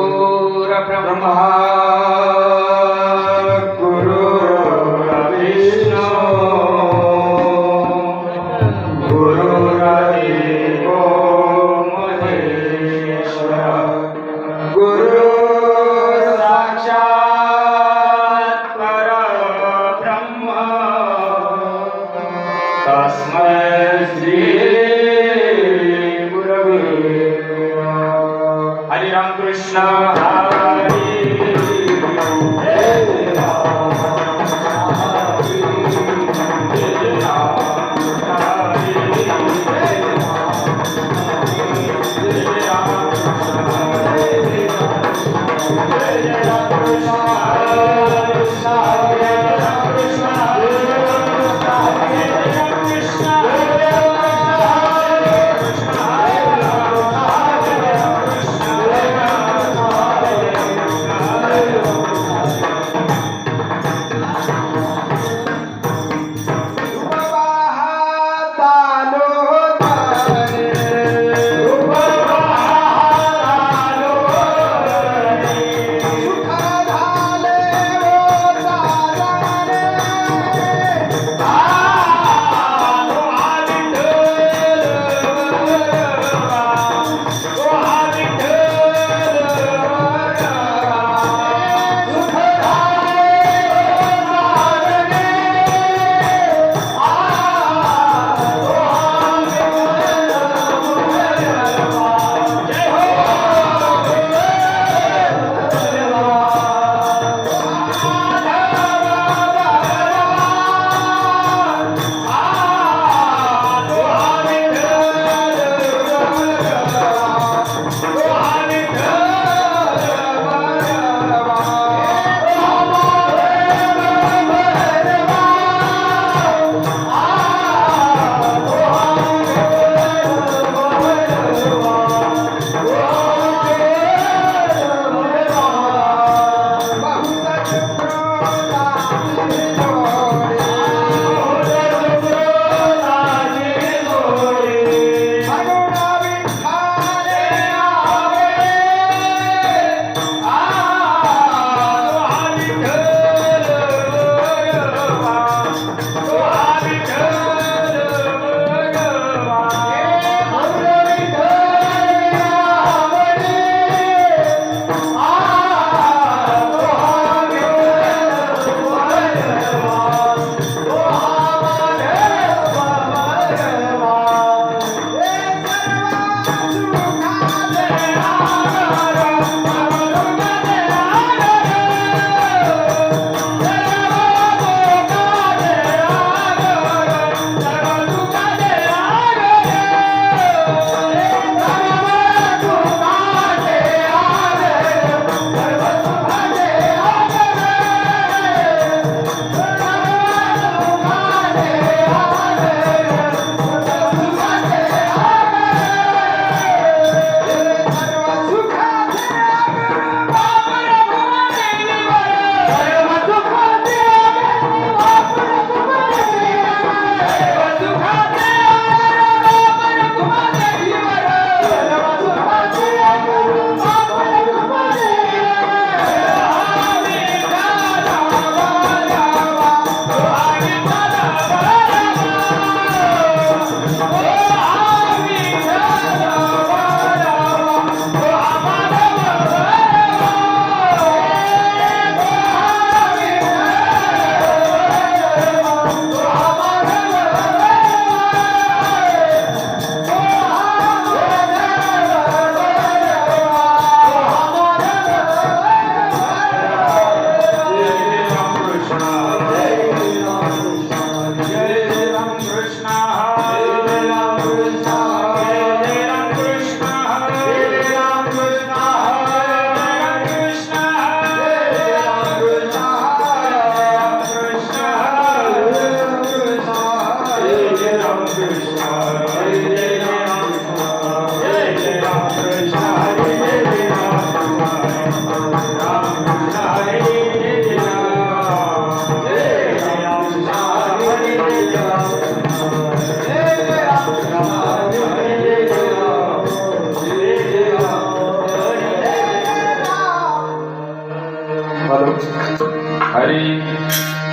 गुरुर्ब्रह्मा गुरुर्विष्णू गुरुर्देवो महेश्वरा गुरु साक्षात् परब्रह्म तस्मै श्री गुरवे हरे राम कृष्ण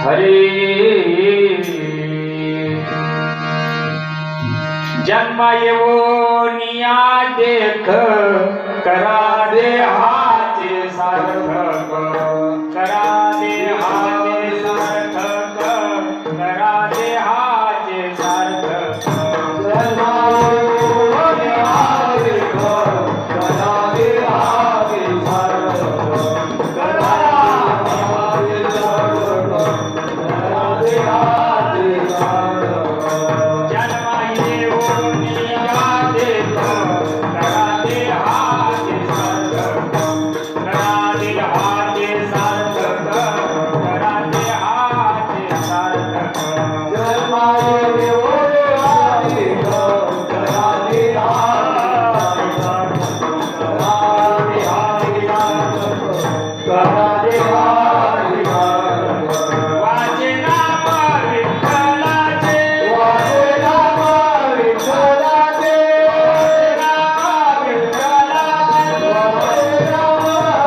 हरी जन्म येऊनिया देख करा देहाचे सार्थक करा देहाचे सार्थक करा देहाचे सार्थक जन्म येऊनिया देख करा देहाचे सार्थक करा देहाचे सार्थक करा देहाचे सार्थक जन्म येऊनिया देख करा देहाचे सार्थक करा देहाचे सार्थक करा देहाचे सार्थक जन्म येऊनिया देख करा देहाचे सार्थक करा देहाचे सार्थक करा देहाचे सार्थक वाचे नाम विठ्ठलाचे वाचे नाम विठ्ठलाचे नाम विठ्ठलाचे वाचे नाम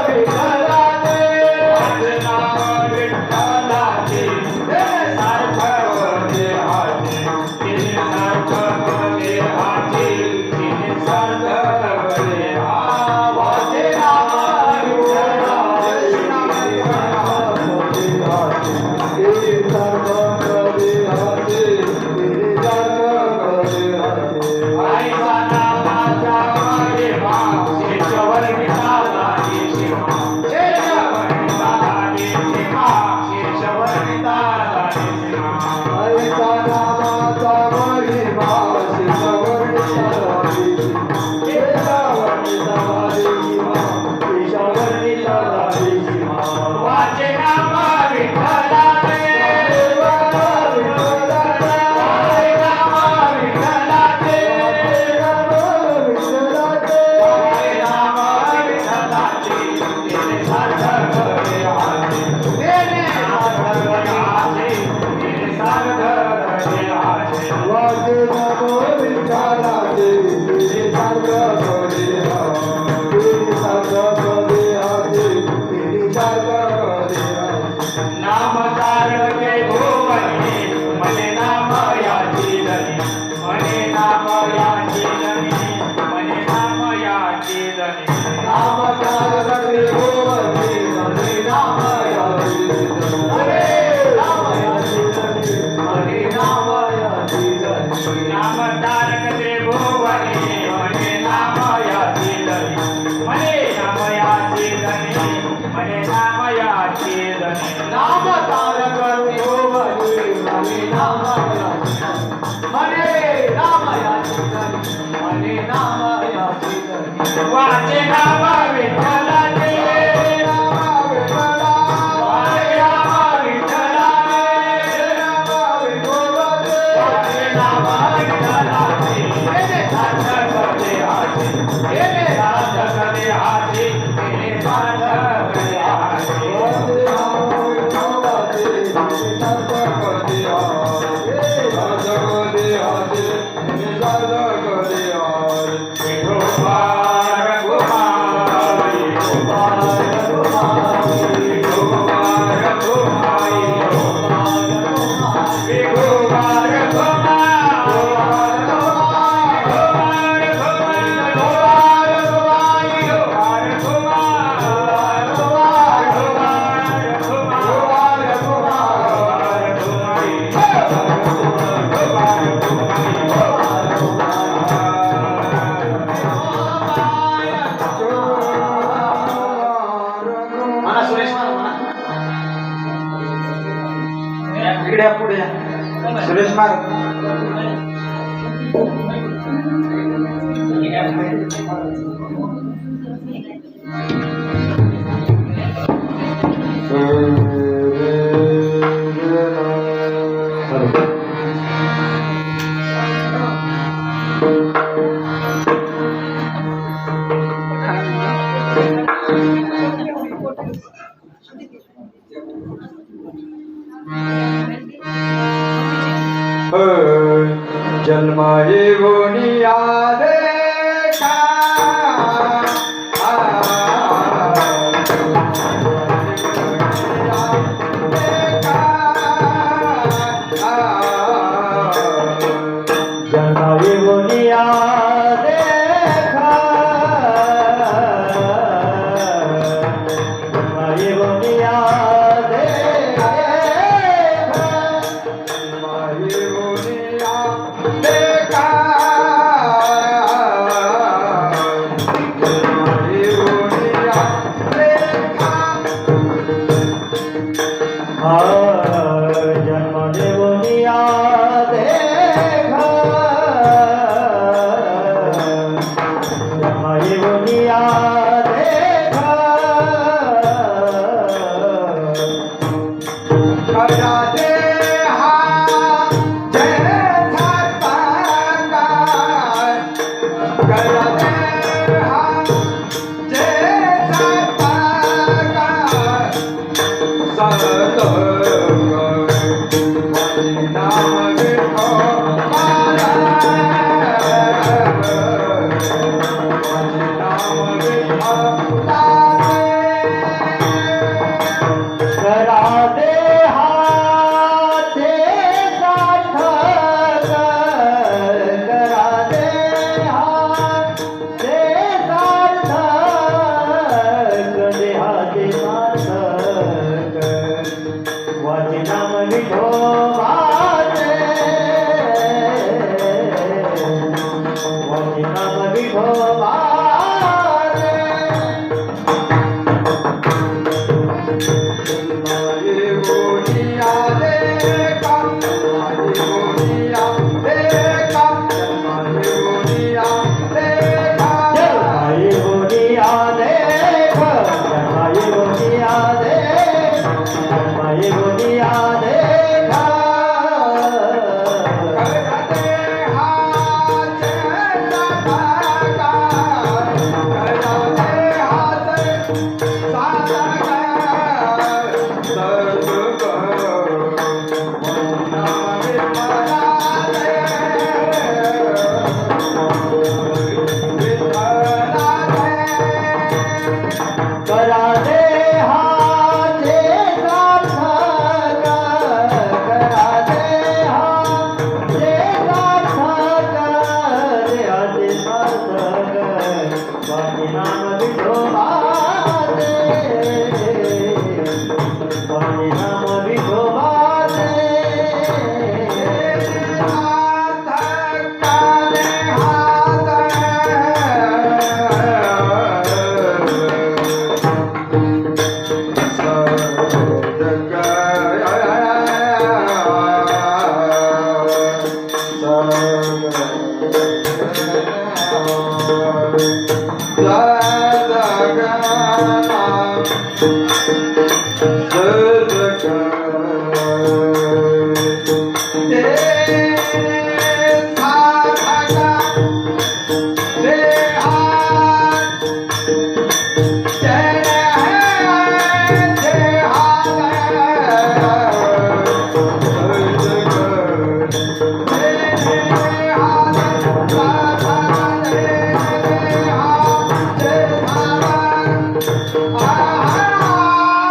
विठ्ठलाचे वाचे नाम विठ्ठलाचे सार्थक देहाचे तिने सार्थक देहाचे तिने सार्थक देहा वाचे नाम विठ्ठलाचे आईचा नामाचा महिमा शेषवर निघाला शिवा शेषवर निघाला शिवा शेषवर निघाला शिवा आईचा नामाचा महिमा शेषवर निघाला शेषवर निघाला शिवा शेषवर निघाला शिवा वाचे नाम विठ्ठलाचे नाम तारके भुवने मने नाम याची धनी मने नाम याची धनी मने नाम याची धनी नाम तारके भुवने मने नाम याची धनी मने नाम याची धनी मने नाम याची धनी नाम तारके भुवने मने नाम याची धनी मने नाम याची धनी मने नाम याची धनी नाम तारक भुवने मने नाम याची मने नाम याची धनी मने नाम याची धनी वाचे नाम विठ्ठलाचे नाम विठ्ठला वाचे नाम विठ्ठलाचे नाम विठोबाचे वाचे नाम विठ्ठलाचे हे सार्थक देहाचे हे सार्थक देहाचे हे सार्थक देहाचे वाचे नाम विठोबाचे सार्थक देहाचे सार्थक देहाचे सार्थक देहाचे विठोबा रघुमाई विठोबा रघुमाई विठोबा रघुमाई विठोबा इकडे पुढे सुरेश मार जन्म येऊनिया देखा देखा येऊनिया देखा करा दे हा जय साकार करा दे हा जय साकार सत नाम विठो मारा नाम विठो करा दे हाते सार्थक करा दे हाते सार्थक देहाते सार्थक वाचे नाम विठोबाचे वाचे नाम विठोबाचे जन्माये बोलिया देखा जन्माये बोलिया देखा जन्माये बोलिया देखा जन्माये बोलिया देख जन्माये बोलिया देख जन्माये बोलिया देखा करा दे हाथ साकार करा दे हाथ साकार सर्व नाम विठला दे विठला दे करा दे हाते सार्थक करा दे हाते सार्थक देहाते सार्थक वाचे नाम विठोबाचे वाचे नाम विठोबाचे Ah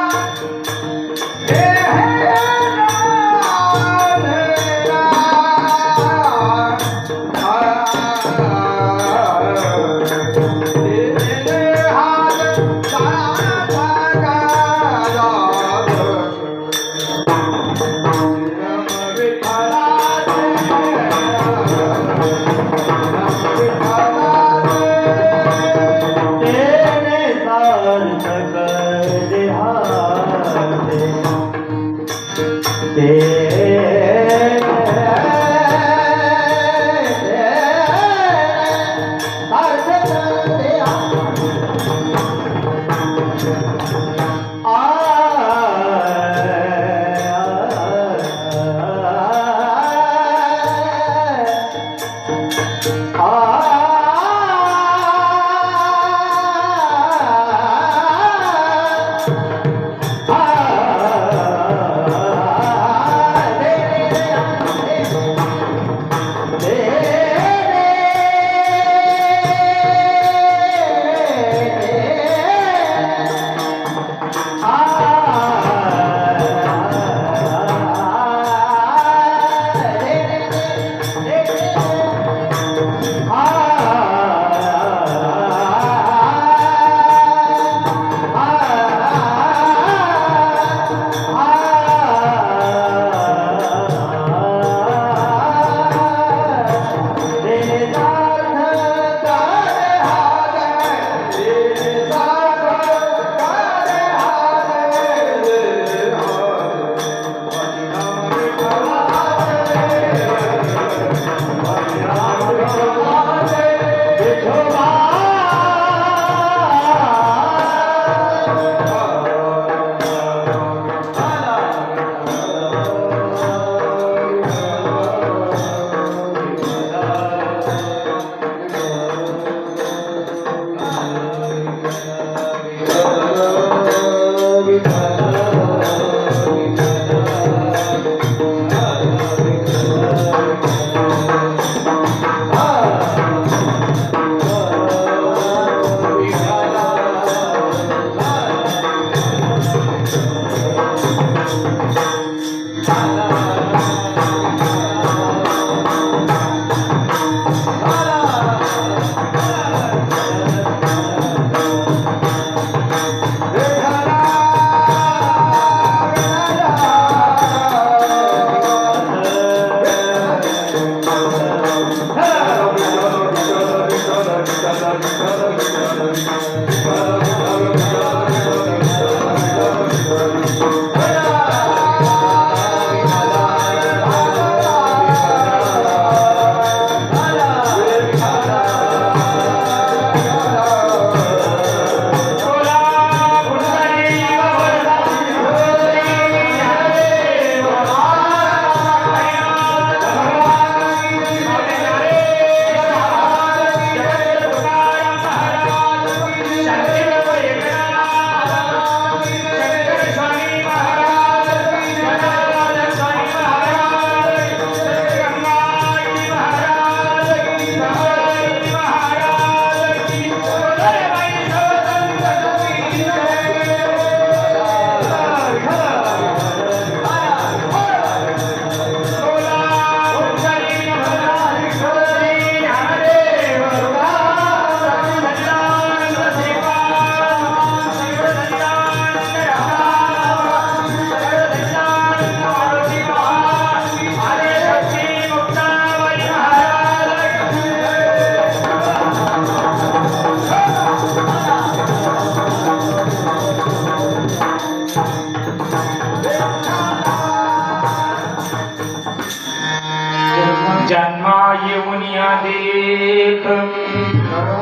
जन्मा येऊन या देख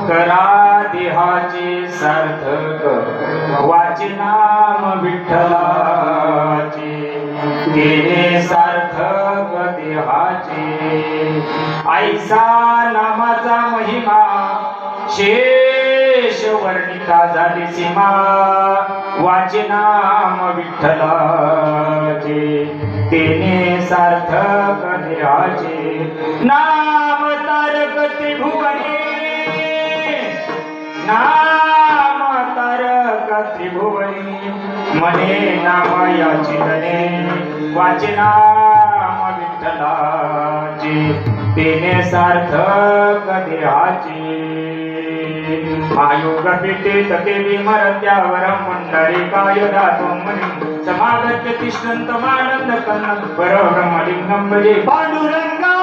करा देहाचे सार्थक वाचे नाम विठ्ठलाचे केले सार्थक देहाचे ऐसा नामाचा महिमा शेष वर्णिता झाली सीमा वाचे नाम विठ्ठलाचे तेने सार्थक देहाचे नाम तारक त्रिभुवने नाम तारक त्रिभुवने मने नाम याचितने वाचे नाम विठ्ठलाचे तेने सार्थक देहाचे आयोग पेटे तते विमरत्यावर मंडलिकाय दातो मनी समागत्य तिष्ठन्त मानंद कन्न परब्रह्मलिंगं भजे पांडुरंगा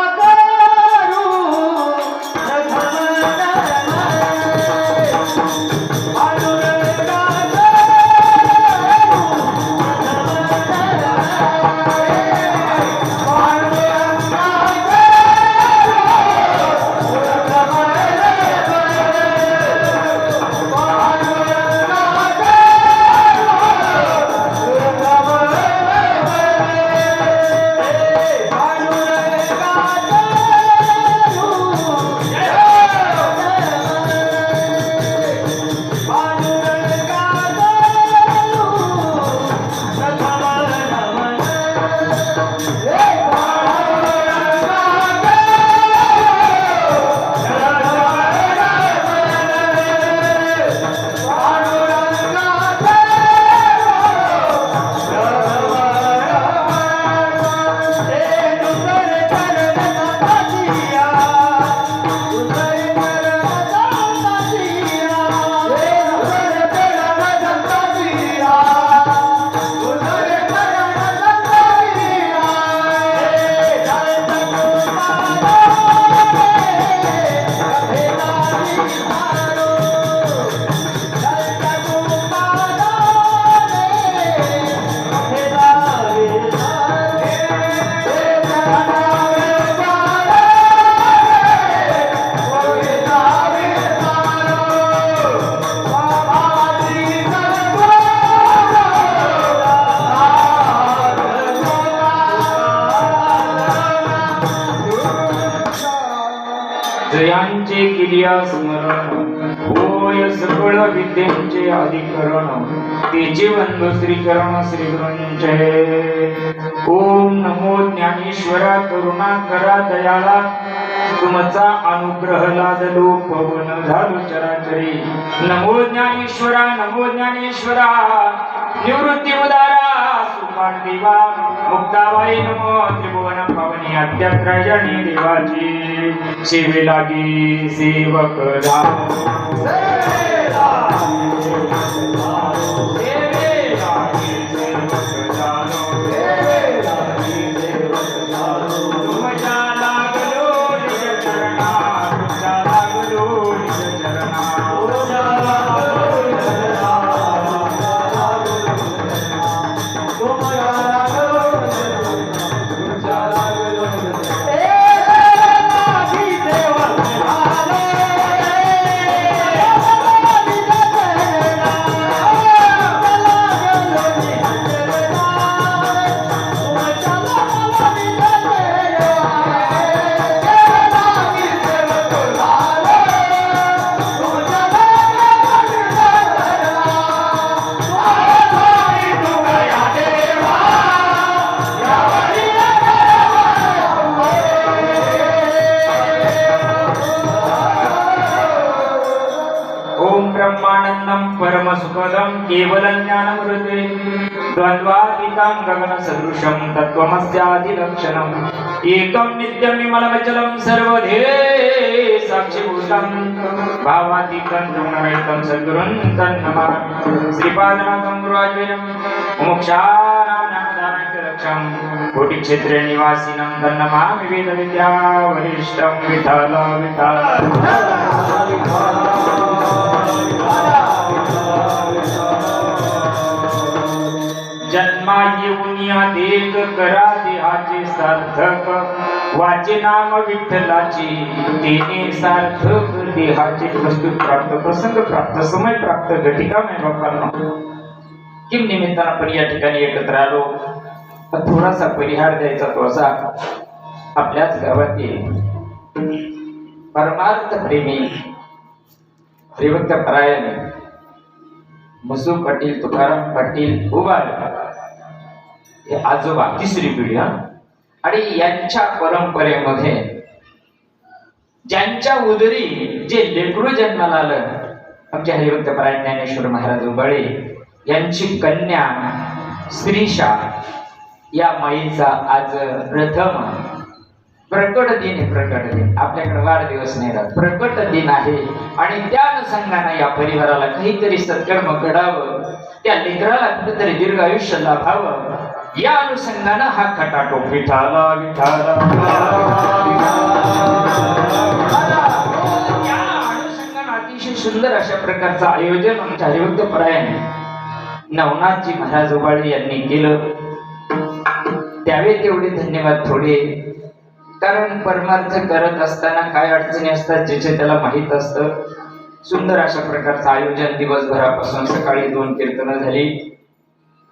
जयांचे किलिया स्मरण होय सकळ विद्यांचे अधिकरण तेचे वंदो श्रीकरण श्रीगुरूंचे ओम नमो ज्ञानेश्वरा करुणा करा दयाळा तुमचा अनुग्रह लादलो पवन झालो चराचरी नमो ज्ञानेश्वरा निवृत्ती उदारा सुपान देवा मुक्ताबाई नमो त्रिभुवन पावनी अत्यात्रयणी देवाची सेवे लागी सेवक झालो तुझ्या ओम ब्रह्मानंदं परमसुखदं केवलं ज्ञानमृते द्वन्द्वातीतं गगनसदृशं तत्त्वमस्यादिलक्षणम् एकं नित्यं विमलमचलं सर्वधीरे साक्षिभूतं भावातीतं गुणरहितं सद्गुरुं तन्नमामि श्रीपादनाथं गुरुवायूरं मोक्षाणां नामदानैकलक्षं कोटिक्षेत्रे निवासिनं तन्नमामि वेदविद्या वरिष्ठं विठ्ठल जन्मा येऊन या देख करा देहाचे सार्थक वाचे नाम विठ्ठलाची तेने सार्थक देहाचे प्रस्तुत प्राप्त प्रसंग प्राप्त समय प्राप्त घटिका में बापांना किम निमित्तानं आपण या ठिकाणी एकत्र आलो थोडासा परिहार द्यायचा तो असा आपल्याच गावातील परमार्थ प्रेमी श्रीभक्त परायण मसू पाटील तुकाराम पाटील उबाल हे आजोबा तिसरी पिढी आणि यांच्या परंपरेमध्ये ज्यांच्या उदरी जे लेकरू जन्माला आलं आमचे हरिभक्त परायण ज्ञानेश्वर महाराज उबाळे यांची कन्या श्रीशा या माईचा आज प्रथम प्रकट दिन आहे. प्रकट दिन आपल्याकडे वाढदिवस नाही राहत, प्रकट दिन आहे आणि त्या अनुषंगाने या परिवाराला काहीतरी सत्कर्म घडावं, त्या लेकराला कुठेतरी दीर्घ आयुष्य लाभावं या अनुषंगाने हा खटाटोप विठाला विठाला या अनुषंगाने अतिशय सुंदर अशा प्रकारचं आयोजन आमच्या हरिभक्त परायण नवनाथजी महाराज उबाळे यांनी केलं. त्यावेळी तेवढे धन्यवाद थोडे, कारण परमार्थ करत असताना काय अडचणी असतात ज्याचे त्याला माहित असतं. सुंदर अशा प्रकारचं आयोजन दिवसभरापासून सकाळी 2 कीर्तनं झाली,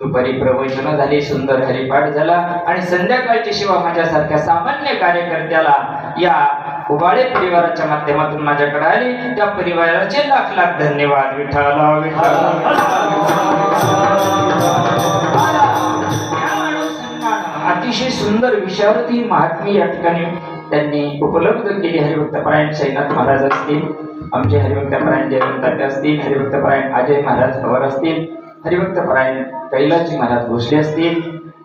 दुपारी प्रवचनं झाली, सुंदर हरिपाठ झाला आणि संध्याकाळची सेवा माझ्यासारख्या सामान्य कार्यकर्त्याला या उबाळे परिवाराच्या माध्यमातून माझ्याकडे आली. त्या परिवाराचे लाख लाख धन्यवाद. विठ्ठला अतिशय सुंदर विशारदी महात्मी या ठिकाणी त्यांनी उपलब्ध केली. हरिभक्त परायण साईनाथ महाराज असतील, आमचे हरिभक्त परायण जयवंत असतील, हरिभक्त परायण अजय महाराज पवार असतील, हरिभक्त परायण कैलासजी महाराज भोसले असतील,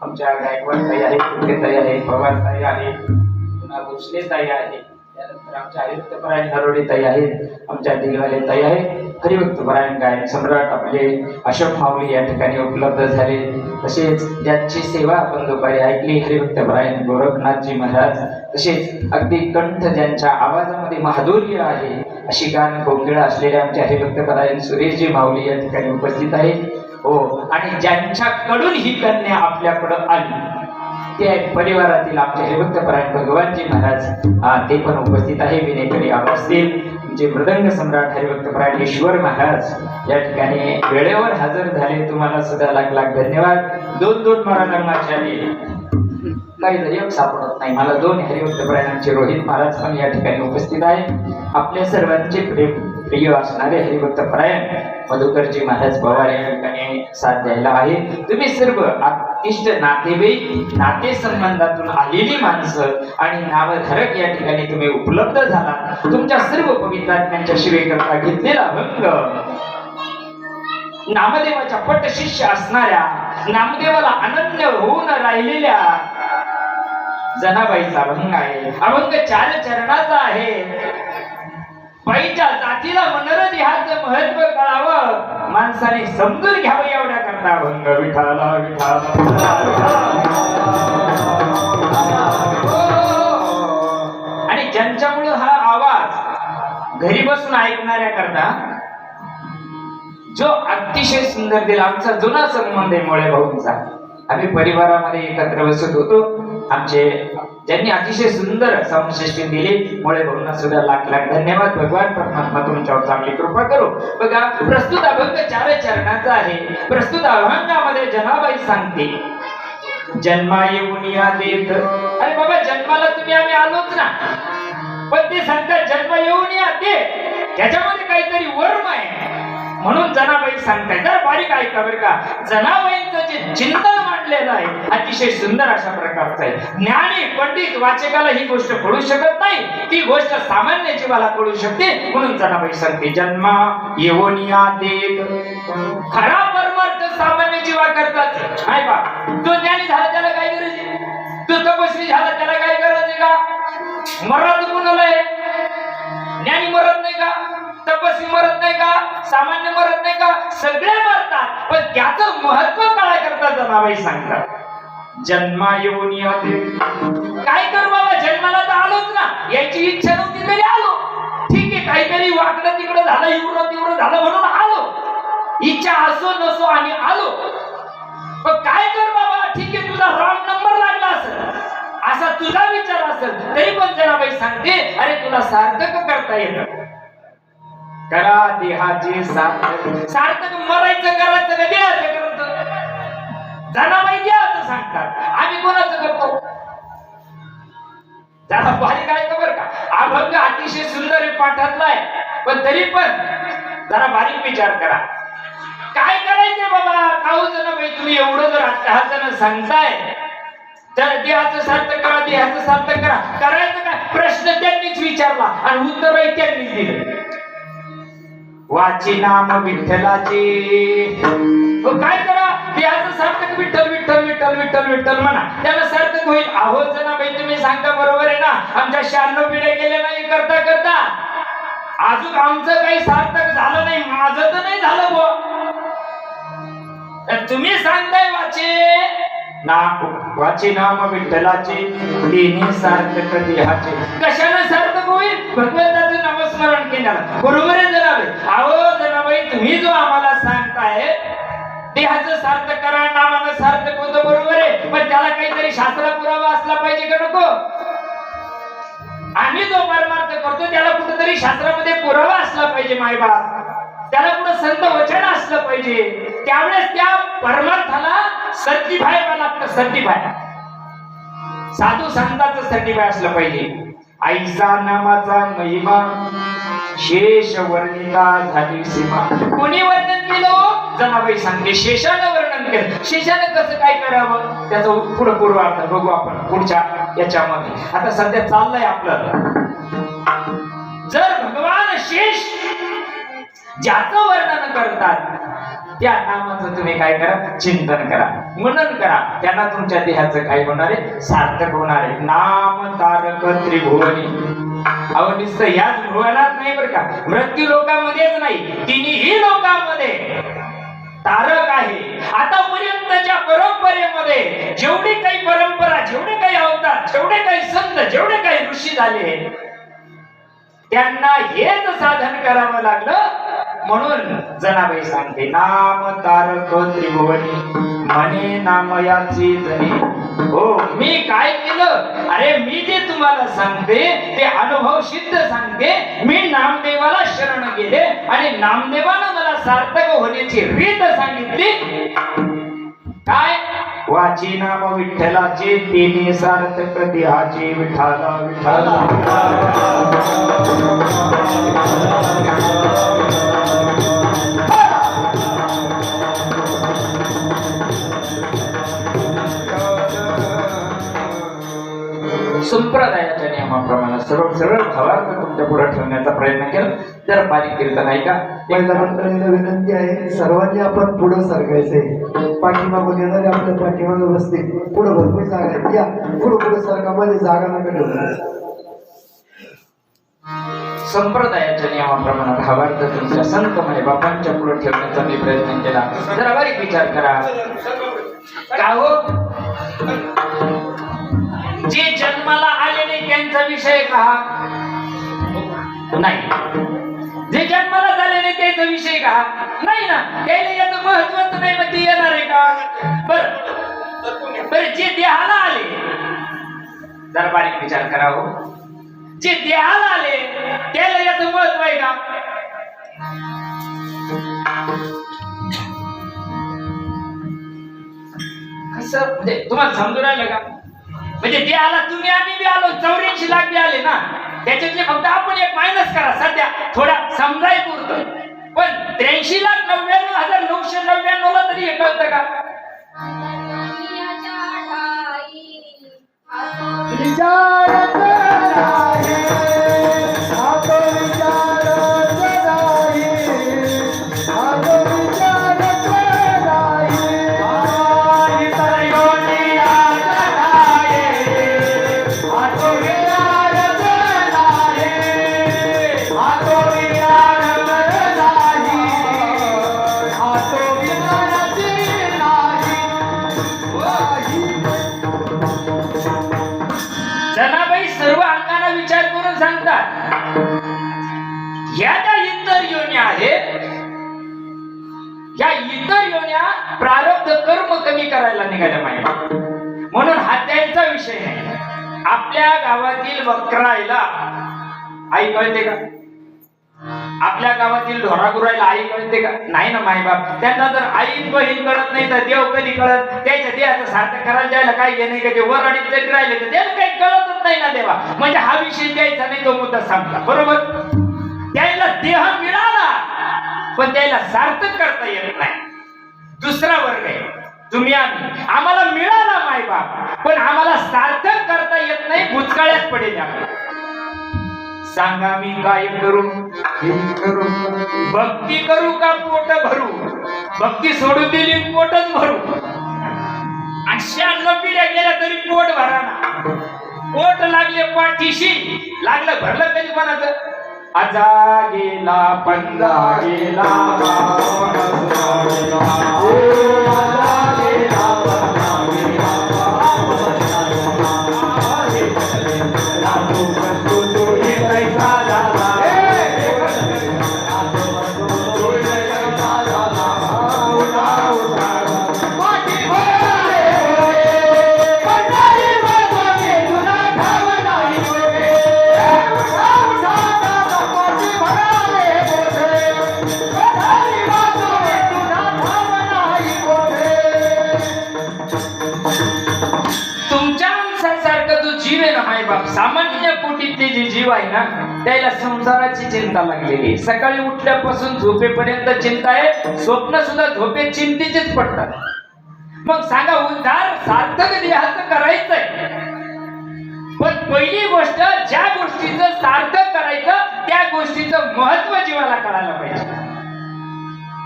आमच्या गायकवाड ताई आहेत, कुंटे ताई आहेत, पवार ताई आहेत, पुन्हा भोसले ताई आहेत, त्यानंतर आमच्या हरिभक्त परायण नरोडे ताई आहेत, आमच्या दिलवाले ताई आहेत. हरिभक्त परायण गायन सम्राट आपले अशोक माऊली या ठिकाणी उपलब्ध झाले. तसेच ज्यांची सेवा आपण दुपारी ऐकली हरिभक्त परायण गोरखनाथजी महाराज, तसेच अगदी कंठ ज्यांच्या आवाजामध्ये माधुर्य आहे अशी गान कोकिळा असलेल्या आमचे हरिभक्त परायण सुरेशजी माऊली या ठिकाणी उपस्थित आहेत. हो, आणि ज्यांच्याकडून ही कन्या आपल्याकडं आली ते परिवारातील आमचे हरिभक्त परायण भगवानजी महाराज ते पण उपस्थित आहे. विनेकरी असतील, जे मृदंग सम्राट हरिभक्त परायण ईश्वर महाराज या ठिकाणी वेळेवर हजर झाले. तुम्हाला सुद्धा लाख लाख धन्यवाद. 2 महाराजांचे आले, काही एक सापडत नाही मला. 2 हरिभक्त परायणांचे रोहित महाराज पण या ठिकाणी उपस्थित आहे. आपल्या सर्वांचे प्रिय असणारे हरिभक्त परायण मधुकरजी महाराज पवार या ठिकाणी साथ द्यायला आहे. तुम्ही सर्व इष्ट नातेवाईक, नाते संबंधातून आलेली माणसं आणि नामधारक या ठिकाणी तुम्ही उपलब्ध झाला. तुमच्या सर्व पवित्र आत्म्यांच्या शिवेकरता घेतलेला भंग नामदेवाच्या पट शिष्य असणाऱ्या, नामदेवाला अनन्य होऊन राहिलेल्या जनाबाईचा अभंग आहे. अभंग 4 चरणाचा आहे. बाईच्या जातीला मनरद ह्याचं महत्व कळावं, माणसाने समजून घ्यावं एवढ्या करता अभंग. विठाला विठाला आणि ज्यांच्यामुळे हा आवाज घरी बसून ऐकणाऱ्या करता जो अतिशय सुंदर दिला. आमचा जुना संबंध आहे मोळे भाऊंचा. आम्ही परिवारामध्ये एकत्र बसत होतो. आमचे ज्यांनी अतिशय सुंदर संश्लेषण दिले मोळे भाऊंना सुद्धा लाख लाख धन्यवाद. भगवान परमात्मा तुमच्यावर चांगली कृपा करो. बघा, प्रस्तुत अभंग 4 चरणाचा आहे. प्रस्तुत अभंगामध्ये जनाबाई सांगते, जन्मा येऊन या देत. अरे बाबा, जन्माला तुम्ही आम्ही आलोच ना, पण ते सांगतात जन्म येऊन या दे, त्याच्यामध्ये काहीतरी वर्म आहे म्हणून जनाबाई सांगताय. जर बारीक ऐका बरं का, जनाबाईंचं जे चिंतन मांडलेलं आहे अतिशय सुंदर अशा प्रकारचं आहे. ज्ञानी पंडित वाचकाला ही गोष्ट कळू शकत नाही, ती गोष्ट सामान्य जीवाला कळू शकते. म्हणून जनाबाई सांगते, जन्मा येवनिया देत. खरा परमार्थ सामान्य जीवा करतात. नाही बा, तो ज्ञानी झाला त्याला काय गरज आहे? तो तपस्वी झाला त्याला काय गरज आहे का? मरत कुणाला आहे? ज्ञानी मरत नाही का? तपस्वी मरत नाही का? सामान्य मरत नाही का? सगळे मरतात, पण त्याचं महत्व काय करतात जनाबाई सांगतात. जन्मा येऊन काय कर बाबा, जन्माला तर आलोच ना, याची इच्छा नव्हती तरी आलो. ठीक आहे, काहीतरी वाकडं तिकडं झालं, इवडं तिवडं झालं म्हणून आलो. इच्छा असो नसो आणि आलो. पण काय कर बाबा, ठीक आहे, तुझा रॉंग नंबर लागला असेल, असा तुझा विचार असेल, तरी पण जनाबाई सांगते, अरे तुला सार्थक करता येतं. करा देहाचे सार्थक. सार्थक मरायचं करायचं का देहाचं करायचं? जनाबाई देहाचं सांगतात, आम्ही कोणाचं करतो? जरा भारी काय खबर का, अभंग अतिशय सुंदर आहे, पाठातला आहे, पण तरी पण जरा बारीक विचार करा. काय करायचंय बाबा? काहू जनाबाई तुम्ही एवढं जर अट्टहासानं सांगताय, तर देहाचं सार्थक करा, देहाचं सार्थक करा. करायचं काय? प्रश्न त्यांनीच विचारला आणि उत्तरही त्यांनीच दिलं. वाची नाम विठ्ठलाचे. काय करा? देहाचं सार्थक विठ्ठल विठ्ठल विठ्ठल विठ्ठल विठ्ठल म्हणा, त्याला सार्थक होईल. अहो जनाबाई तुम्ही सांगता बरोबर आहे ना, आमच्या 96 पिढ्या गेल्या नाही करता करता, अजून आमचं काही सार्थक झालं नाही, माझं तर नाही झालं बुवा. तुम्ही सांगताय वाचे नाम विठ्ठलाचे, तिन्ही सार्थक देहाचे. कशाला सार्थक होईल? भगवंताचं नामस्मरण केल्यानं. बरोबर आहे जनाबाई. अहो जनाबाई तुम्ही जो आम्हाला सांगताय देहाचं सार्थक करा, नामानं सार्थक होतं, बरोबर आहे, पण त्याला काहीतरी शास्त्र पुरावा असला पाहिजे का नको? आम्ही जो परमार्थ करतो त्याला कुठेतरी शास्त्रामध्ये पुरावा असला पाहिजे मायबाप, त्याला कुठं संत वचन असलं पाहिजे. त्यावेळेस त्या परमार्थाला सर्टिफाय लागतं. सर्टिफाय, साधू संतांचं सर्टिफाय असलं पाहिजे. आईचा नामाचा महिमा शेष वर्णिता झाली सीमा. कोणी वर्णन केलं? जनाबाई सांगते, शेषानं वर्णन केलं. शेषानं कसं काय करावं त्याचं पुढं पूर्वार्थ बघू आपण पुढच्या याच्यामध्ये. आता सध्या चाललंय आपलं, जर भगवान शेष ज्याचं वर्णन करतात त्या नामाचं तुम्ही काय करा? चिंतन करा, मनन करा. त्यांना तुमच्या देहाचं काय होणार आहे? सार्थक होणार आहे. नाम तारक त्रिभुवनी. अहो नुसतं याच भुवनात नाही बरं का, मृत्यू लोकामध्येच नाही, तिन्ही लोकांमध्ये तारक आहे. आतापर्यंतच्या परंपरेमध्ये जेवढी काही परंपरा, जेवढे काही अवतार, जेवढे काही संत, जेवढे काही ऋषी झाले, त्यांना हेच साधन करावं लागलं. म्हणून जनाबाई सांगते, नाम तारक त्रिभुवनी म्हणे नामयाची जनी. हो, मी काय केलं? अरे मी जे तुम्हाला सांगते ते अनुभव सिद्ध सांगते. मी नामदेवाला शरण गेले आणि नामदेवानं मला सार्थक होण्याची रीत सांगितली. काय? वाची नाम विठ्ठलाचे, तिन्ही सार्थक देहाचे. विठ्ठला विठ्ठला संप्रदायाच्या नियमाप्रमाणे सरळ सरळ भावार्थ तुमच्या पुढे ठेवण्याचा प्रयत्न केला. जर बारीक कीर्तन आहे का? पहिल्या मंडळीला विनंती आहे, सर्वांनी आपण पुढे सरकायचंय. पाठीमागून येणारे आपल्या पाठीमागे बसतील. पुढे भरपूर जागा आहे, या पुढे सरका, मध्ये जागा नका ठेवू. संप्रदायाच्या नियमाप्रमाणे भावार्थ तुमच्या संत म्हणे बापांच्या पुढे ठेवण्याचा मी प्रयत्न केला. जरा बारीक विचार करा. का हो, जे जन्माला आले नाही त्यांचा विषय का? नाही. जे जन्माला झाले नाही त्याचा विषय का? नाही ना. त्याला याचं महत्वच नाही, मग ते येणार आहे का? बरं जे देहाला आले, जरा बारीक विचार करावं. जे देहाला आले त्याला याचं महत्व आहे का? कसं म्हणजे तुम्हाला समजून राहिलं का? म्हणजे देहाला तुम्ही आम्ही बी आलो, 84 लाख बी आले ना, त्याच्यातले फक्त आपण एक मायनस करा सध्या थोडा समजाय पुरतं. पण 83,99,900 1999 ला तरी हे कळतं का? विचारच नाही, आता विचारच नाही, आता विचारच नाही. इतर योनियात नाही, आता विचारच नाही, आता विचारच नाही, आता विचारच नाही. जनाबाई सर्व अंगाने विचार करून सांगतात, ह्या ज्या इतर योन्या आहेत, या इतर योन्या प्रारब्ध कर्म कमी करायला निघाल्या माहिती. म्हणून हा त्यांचा विषय नाही. आपल्या गावातील वक्रायला आई कळते का? आपल्या गावातील ढोरागुरायला आई कळते का? नाही ना मायबाप. त्यांना जर आई बहीण कळत नाही तर देव कधी कळत? त्याच्या देहाचं सार्थक करायला द्यायला काय घेणे का? ते वर आणि जरी राहिले तर त्याला काही कळतच नाही ना देवा. म्हणजे हा विषय द्यायचा नाही, तो मुद्दा सांगता बरोबर. त्याला देह मिळाला पण त्याला सार्थक करता येत नाही. दुसरा वर्ग आहे तुम्ही आम्ही. आम्हाला मिळाला मायबाप पण आम्हाला सार्थक करता येत नाही, भूतकाळात पडेल आपण. सांगा मी काय करू? भक्ती करू का पोट भरू? भक्ती सोडून दिली पोटच भरू. अशा लपिड्या गेल्या तरी पोट भरा ना. पोट लागले पाठीशी, लागलं भरलं कधी कोणाचं? आजा गेला पंजा गेला, सामान्य कोटीतले जे जीव आहे ना, त्याला संसाराची चिंता लागलेली. सकाळी उठल्यापासून झोपेपर्यंत चिंता आहे. स्वप्न सुद्धा झोपेत चिंतेचेच पडतात. मग सांगा, उद्धार सार्थक देहाचं करायचंय, पण पहिली गोष्ट ज्या गोष्टीचं सार्थक करायचं त्या गोष्टीचं महत्व जीवाला कळायला पाहिजे.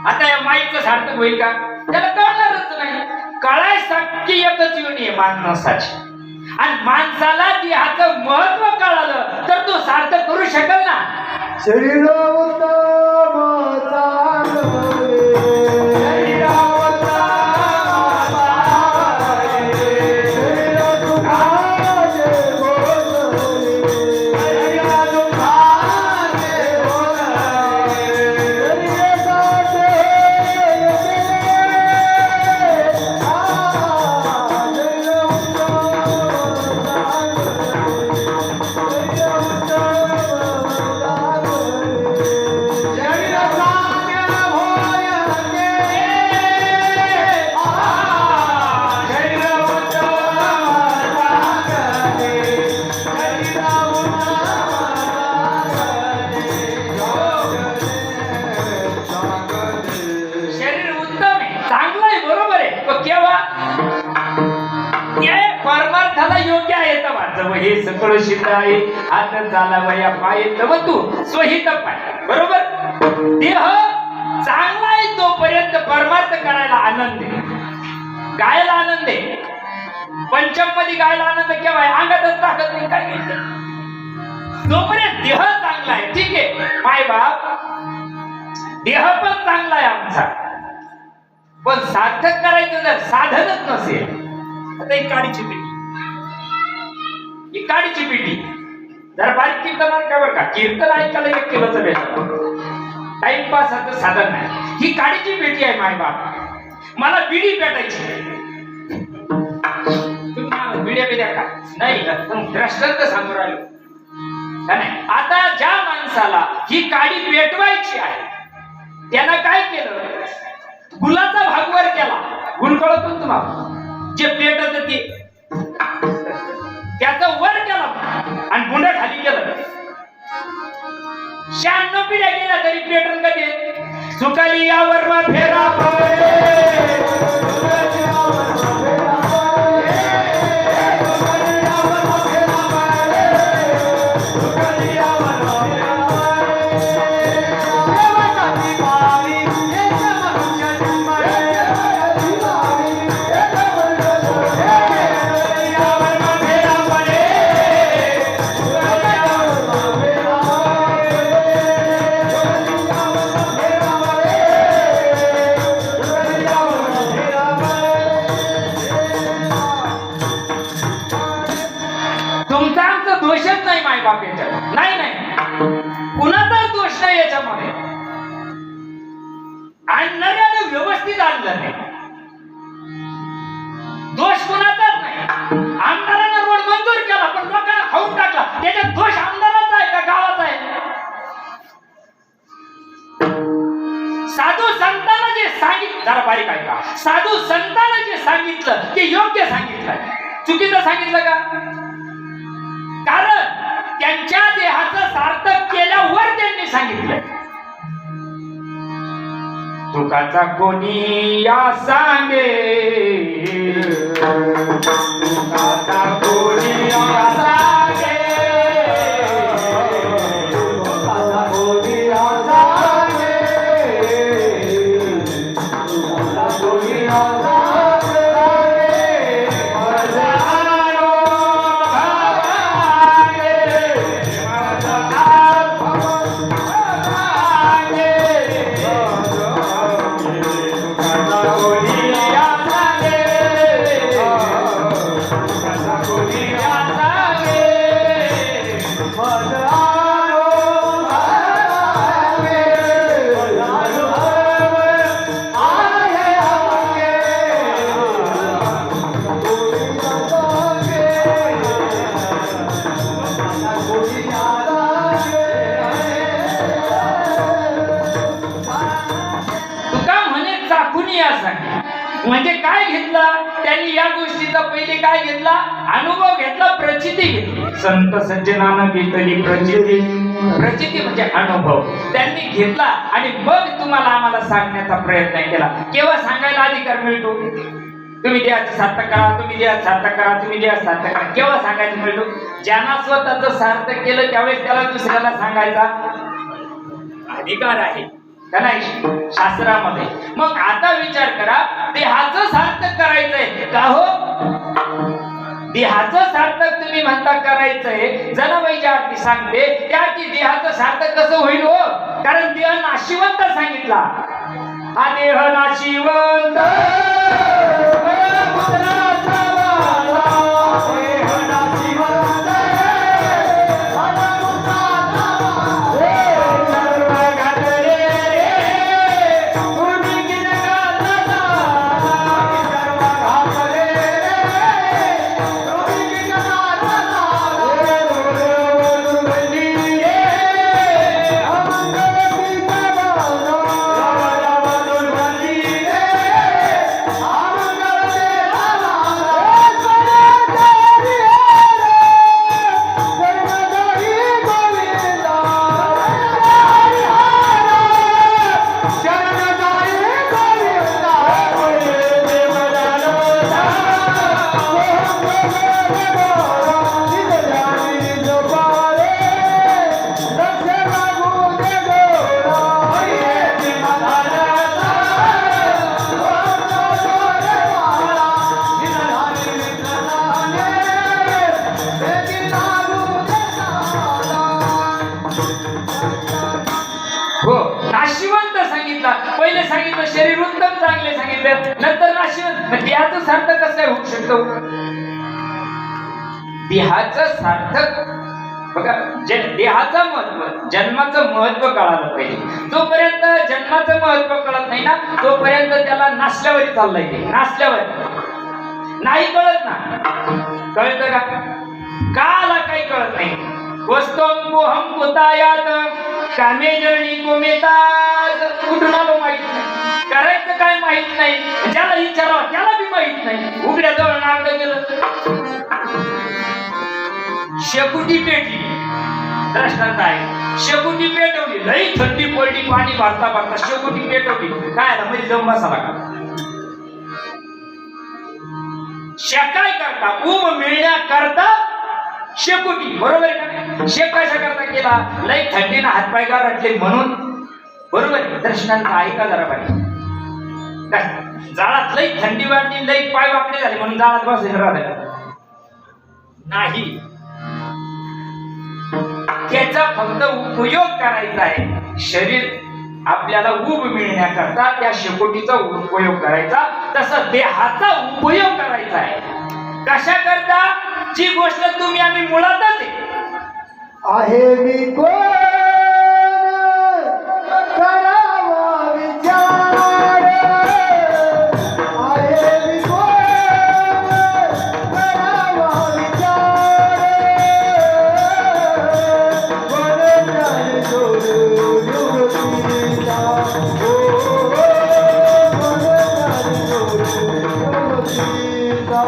आता या माईचं सार्थक होईल का? त्याला कळणारच नाही. कळायसाठी एकच योनी आहे माणसाची, आणि माणसाला देहाचं महत्व कळालं तर तो सार्थक करू शकेल ना. शरीर उत्तम चांगले, शरीर उत्तम चांगले, शरीर दुखाचे बोलले, शरीर दुखाचे बोलले, शरीर साचे परमार्थाला योग्य आहे तर माझं हे सगळं शित आहे. हात झाला वया पाय तव तू स्वहित पाय. बरोबर. देह चांगला आहे तोपर्यंत परमार्थ करायला आनंद आहे, गायला आनंद आहे. पंचम मध्ये गायला आनंद केव्हा आहे? अंगातच ताकद नाही, काय घ्यायचं. तोपर्यंत देह चांगला आहे, ठीक आहे माय बाप. देह पण चांगला आहे आमचा, पण सार्थक करायचं जर साधनच नसेल. आता एक काडीची पेटी, ही काडीची पेटी जरा बारीक कीर्तन का बरं का, कीर्तन ऐकायला 1 किलोचं भेटतं, टाइमपासाचं साधन नाही. ही काडीची पेटी आहे माय बाप. मला बिडी पेटायची, तुम्ही बिड्या बिड्या का नाही, दृष्टांत सांगू राहिलो का नाही. आता ज्या माणसाला ही काडी पेटवायची आहे त्यानं काय केलं? गुलाचा भागवर केला. गुल कळतो तुम्हाला, जे पेटत ते त्याचा वर केला आणि बुंड खाली केलं. 96 पिढ्या गेल्या तरी पेटन कधी सुकाली यावर मग फेरा तुमचा आमचा दोषच नाही मायबाप याच्यात नाही नाही कुणाचाच दोष नाही याच्यामध्ये आणणाऱ्याने व्यवस्थित आणलं नाही दोष कुणाचाच नाही आमदारानं रोड मंजूर केला पण लोकांना खाऊन टाकला त्याच्यात दोष आमदाराचा आहे का गावाचा आहे साधू संतांना जे सांगितलं जरा बारीक आहे का साधू संतांना जे सांगितलं ते योग्य सांगितलं चुकीचं सांगितलं का कारण त्यांच्या देहाचं सार्थक केल्यावर त्यांनी सांगितलं तुकाचा कोणी या सांगे तुकाचा कोणी या सांगे तुकाचा कोणी या सांगे तुकाचा कोणी या म्हणजे काय घेतलं त्यांनी या गोष्टीचा पहिले काय घेतला अनुभव घेतला प्रचिती घेतली संत सज्जनानं घेतली प्रचिती प्रचिती म्हणजे अनुभव त्यांनी घेतला आणि मग तुम्हाला आम्हाला सांगण्याचा प्रयत्न केला केव्हा सांगायला अधिकार मिळतो तुम्ही देहाचं सार्थक करा तुम्ही देहाचं सार्थक करा तुम्ही देहाचं सार्थक करा केव्हा सांगायचं मिळतो ज्यांना स्वतःचं सार्थक केलं त्यावेळेस त्याला दुसऱ्याला सांगायचा अधिकार आहे का नाही शास्त्रामध्ये मग आता विचार करा देहाचं सार्थक करायचंय का हो देहाचं सार्थक तुम्ही म्हणता करायचंय जनाबाईच्या आरती सांगते त्या की देहाचं सार्थक कसं होईल हो कारण देह नाशिवंत सांगितला हा देह नाशिवंत पहिले सांगितलं शरीर उत्तम चांगले सांगितलं नंतर नाशिवंत देहाचं सार्थक कसं काय होऊ शकतं देहाचं सार्थक बघा देहाचं महत्व जन्माचं महत्व कळालं पाहिजे जोपर्यंत जन्माचं महत्व कळत नाही ना तोपर्यंत त्याला नासल्यावर चाललंय ते नासल्यावर नाही कळत ना कळतं का आला काही कळत नाही वस्तुं मोहम कुतायात कामे जळणी गोमेतात कुठून आलो माहित नाही करायचं काय माहित नाही ज्याला विचारावं त्याला बी माहित नाही उघड्या जवळ नागडं गेलं शेकुटी पेटली दृष्टांत आहे. शेकोटी पेटवली, लई थंडी पडली, पाणी भरता भरता शेकोटी पेटवली, काय आला मध्ये जाऊन बसायला का? शेकाय करता, ऊब मिळण्याकरता शेकोटी, बरोबर आहे का? शेक कशा करता केला? लई थंडीनं हातपाय गारटले म्हणून, बरोबर आहे? दृष्टांत ऐका जरा पाहिजे. काय जाळात लई थंडी वाढली, लई पाय वाकडे झाले म्हणून जाळात बसायचं राहत नाही. त्याचा फक्त उपयोग करायचा आहे. शरीर आपल्याला ऊब मिळण्याकरता त्या शेकोटीचा उपयोग करायचा, तसं देहाचा उपयोग करायचा आहे. कशा करता? जी गोष्ट तुम्ही आम्ही मुळातच आहे मी कोण करावा विचार, आहे मी कोण करावा विचार, वनराई सोडून युवतीचा, वनराई सोडून युवतीचा.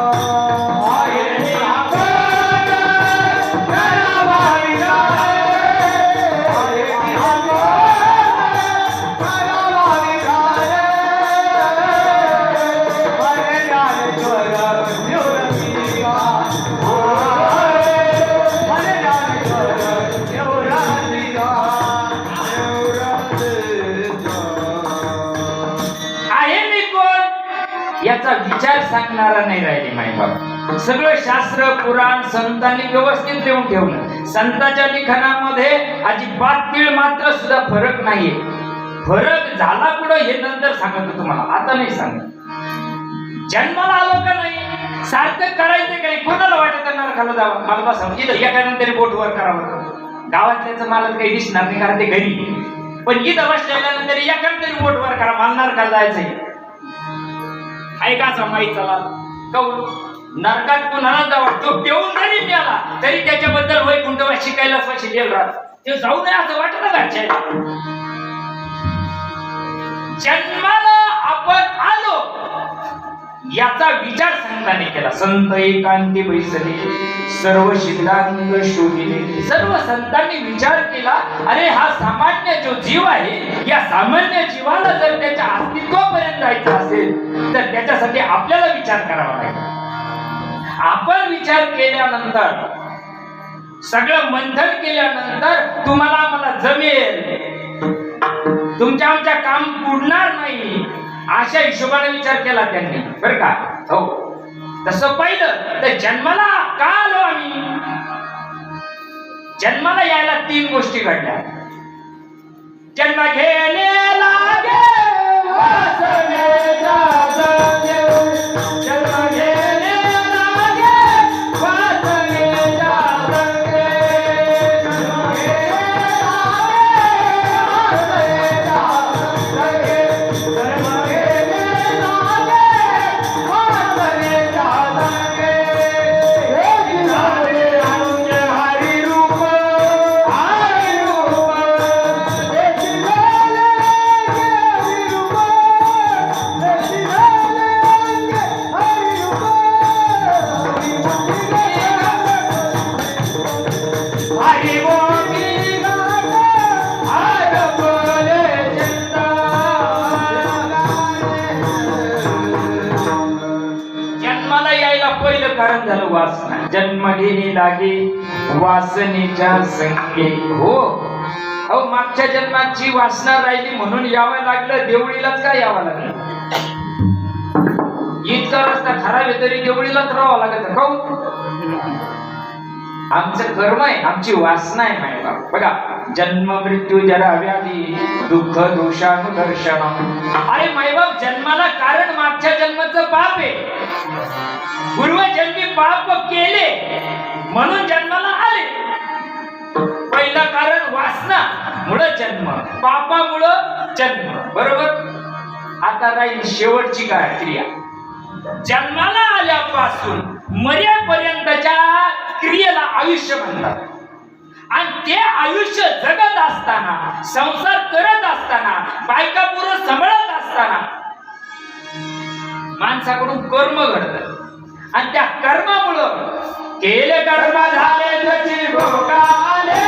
याचा विचार सांगणारा नाही राहिले मायबाप. सगळं शास्त्र पुराण संतांनी व्यवस्थित लिहून ठेवलं. संतांच्या लिखाणामध्ये अजिबात तीळ मात्र सुद्धा फरक नाहीये. फरक झाला पुढं हे नंतर सांगतो तुम्हाला, आता नाही सांगत. जन्माला आलो का नाही सार्थक करायचं काही, कोणाला वाटत नरकाला जावं? मला बसावं इथं, एकानं तरी बोट वर करावं. गावातल्याचं मला काही दिसणार नाही कारण ते घरी, पण इथं बसल्यानंतर एकानं तरी बोट वर करा, मला नरकाला जायचंय. ऐकाचा माहीत चला कौल नरकात कुणाला जावं, तो पेऊन जरी मिळाला तरी त्याच्याबद्दल वैकुंठवा शिकायला शिकेल राहत, ते जाऊ नये असं वाटत घरच्या. जन्माला आपण आलो याचा विचार संतांनी केला. संत एकांती बैसले सर्व सिद्धांत शोधिले. सर्व संतांनी विचार केला, अरे हा सामान्य जो जीव आहे, या सामान्य जीवाला जर त्याच्या अस्तित्वापर्यंत जायचं असेल तर त्याच्यासाठी आपल्याला विचार करावा लागेल. आपण विचार केल्यानंतर, सगळं मंथन केल्यानंतर तुम्हाला आम्हाला जमेल, तुमच्या आमच्या काम पुरणार नाही अशा हिशोबाने विचार केला त्यांनी, बरं का? हो. तसं पाहिलं तर जन्माला का आलो आम्ही? जन्माला यायला 3 गोष्टी घडल्या. जन्म घेणे लागे वासनेचा संगे, जन्म घेणे लागे वासनेचा संगे, जन्म घेणे लागे वासनेचा संगे, जन्म घेणे लागे वासनेचा संगे. हे झाले आमचे हरी रूप, हरी रूप, हे झाले हरी रूप, हे झाले हरी रूप, हरी मोठी गाठ, आज बोले चिंता. जन्माला यायला पहिलं कारण झालं वासना. जन्म घेणे लागे वासनेच्या संगे. हो अहो, मागच्या जन्माची वासना राहिली म्हणून यावं लागलं. देवळीलाच काय यावं लागलं? इतका रस्ता खराब आहे तरी देवळीलाच राहावं लागत. काहून? आमचं कर्म आहे, आमची वासना आहे मायबाप. बघा, जन्म मृत्यू जरा व्याधी दुःख दोषानुदर्शन. अरे मायबाप, जन्माला कारण मागच्या जन्माचं पाप आहे. पूर्वजन्मी पाप केले म्हणून जन्माला आले. पहिलं कारण वासना मुळे जन्म, पापामुळं जन्म, बरोबर? आता राहील शेवटची काय क्रिया. जन्माला आल्यापासून मरेपर्यंतच्या क्रियेला आयुष्य म्हणतात. आणि ते आयुष्य जगत असताना, संसार करत असताना, बायका पुरुष सांभाळत असताना माणसाकडून कर्म घडतात. आणि त्या कर्मामुळं केले कर्म झाले त्याची भोगा आले.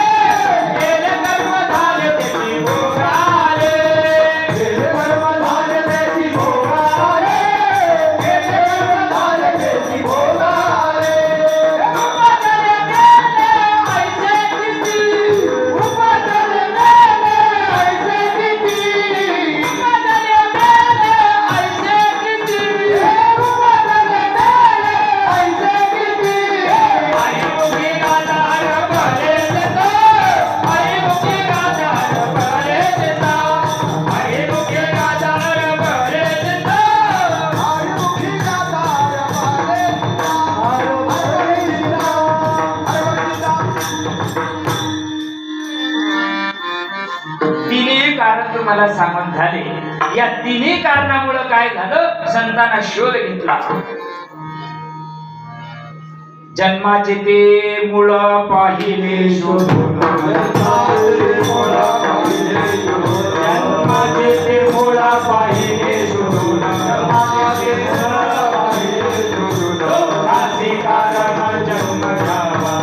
मला सांगून झाले. या तिन्ही कारणामुळे काय झालं, संतांना शोध घेतला. जन्माचे ते मूळ पाहिले शोधून, जन्माचे ते मूळ पाहिले शोधून, असे कारण जन्म घ्यावा.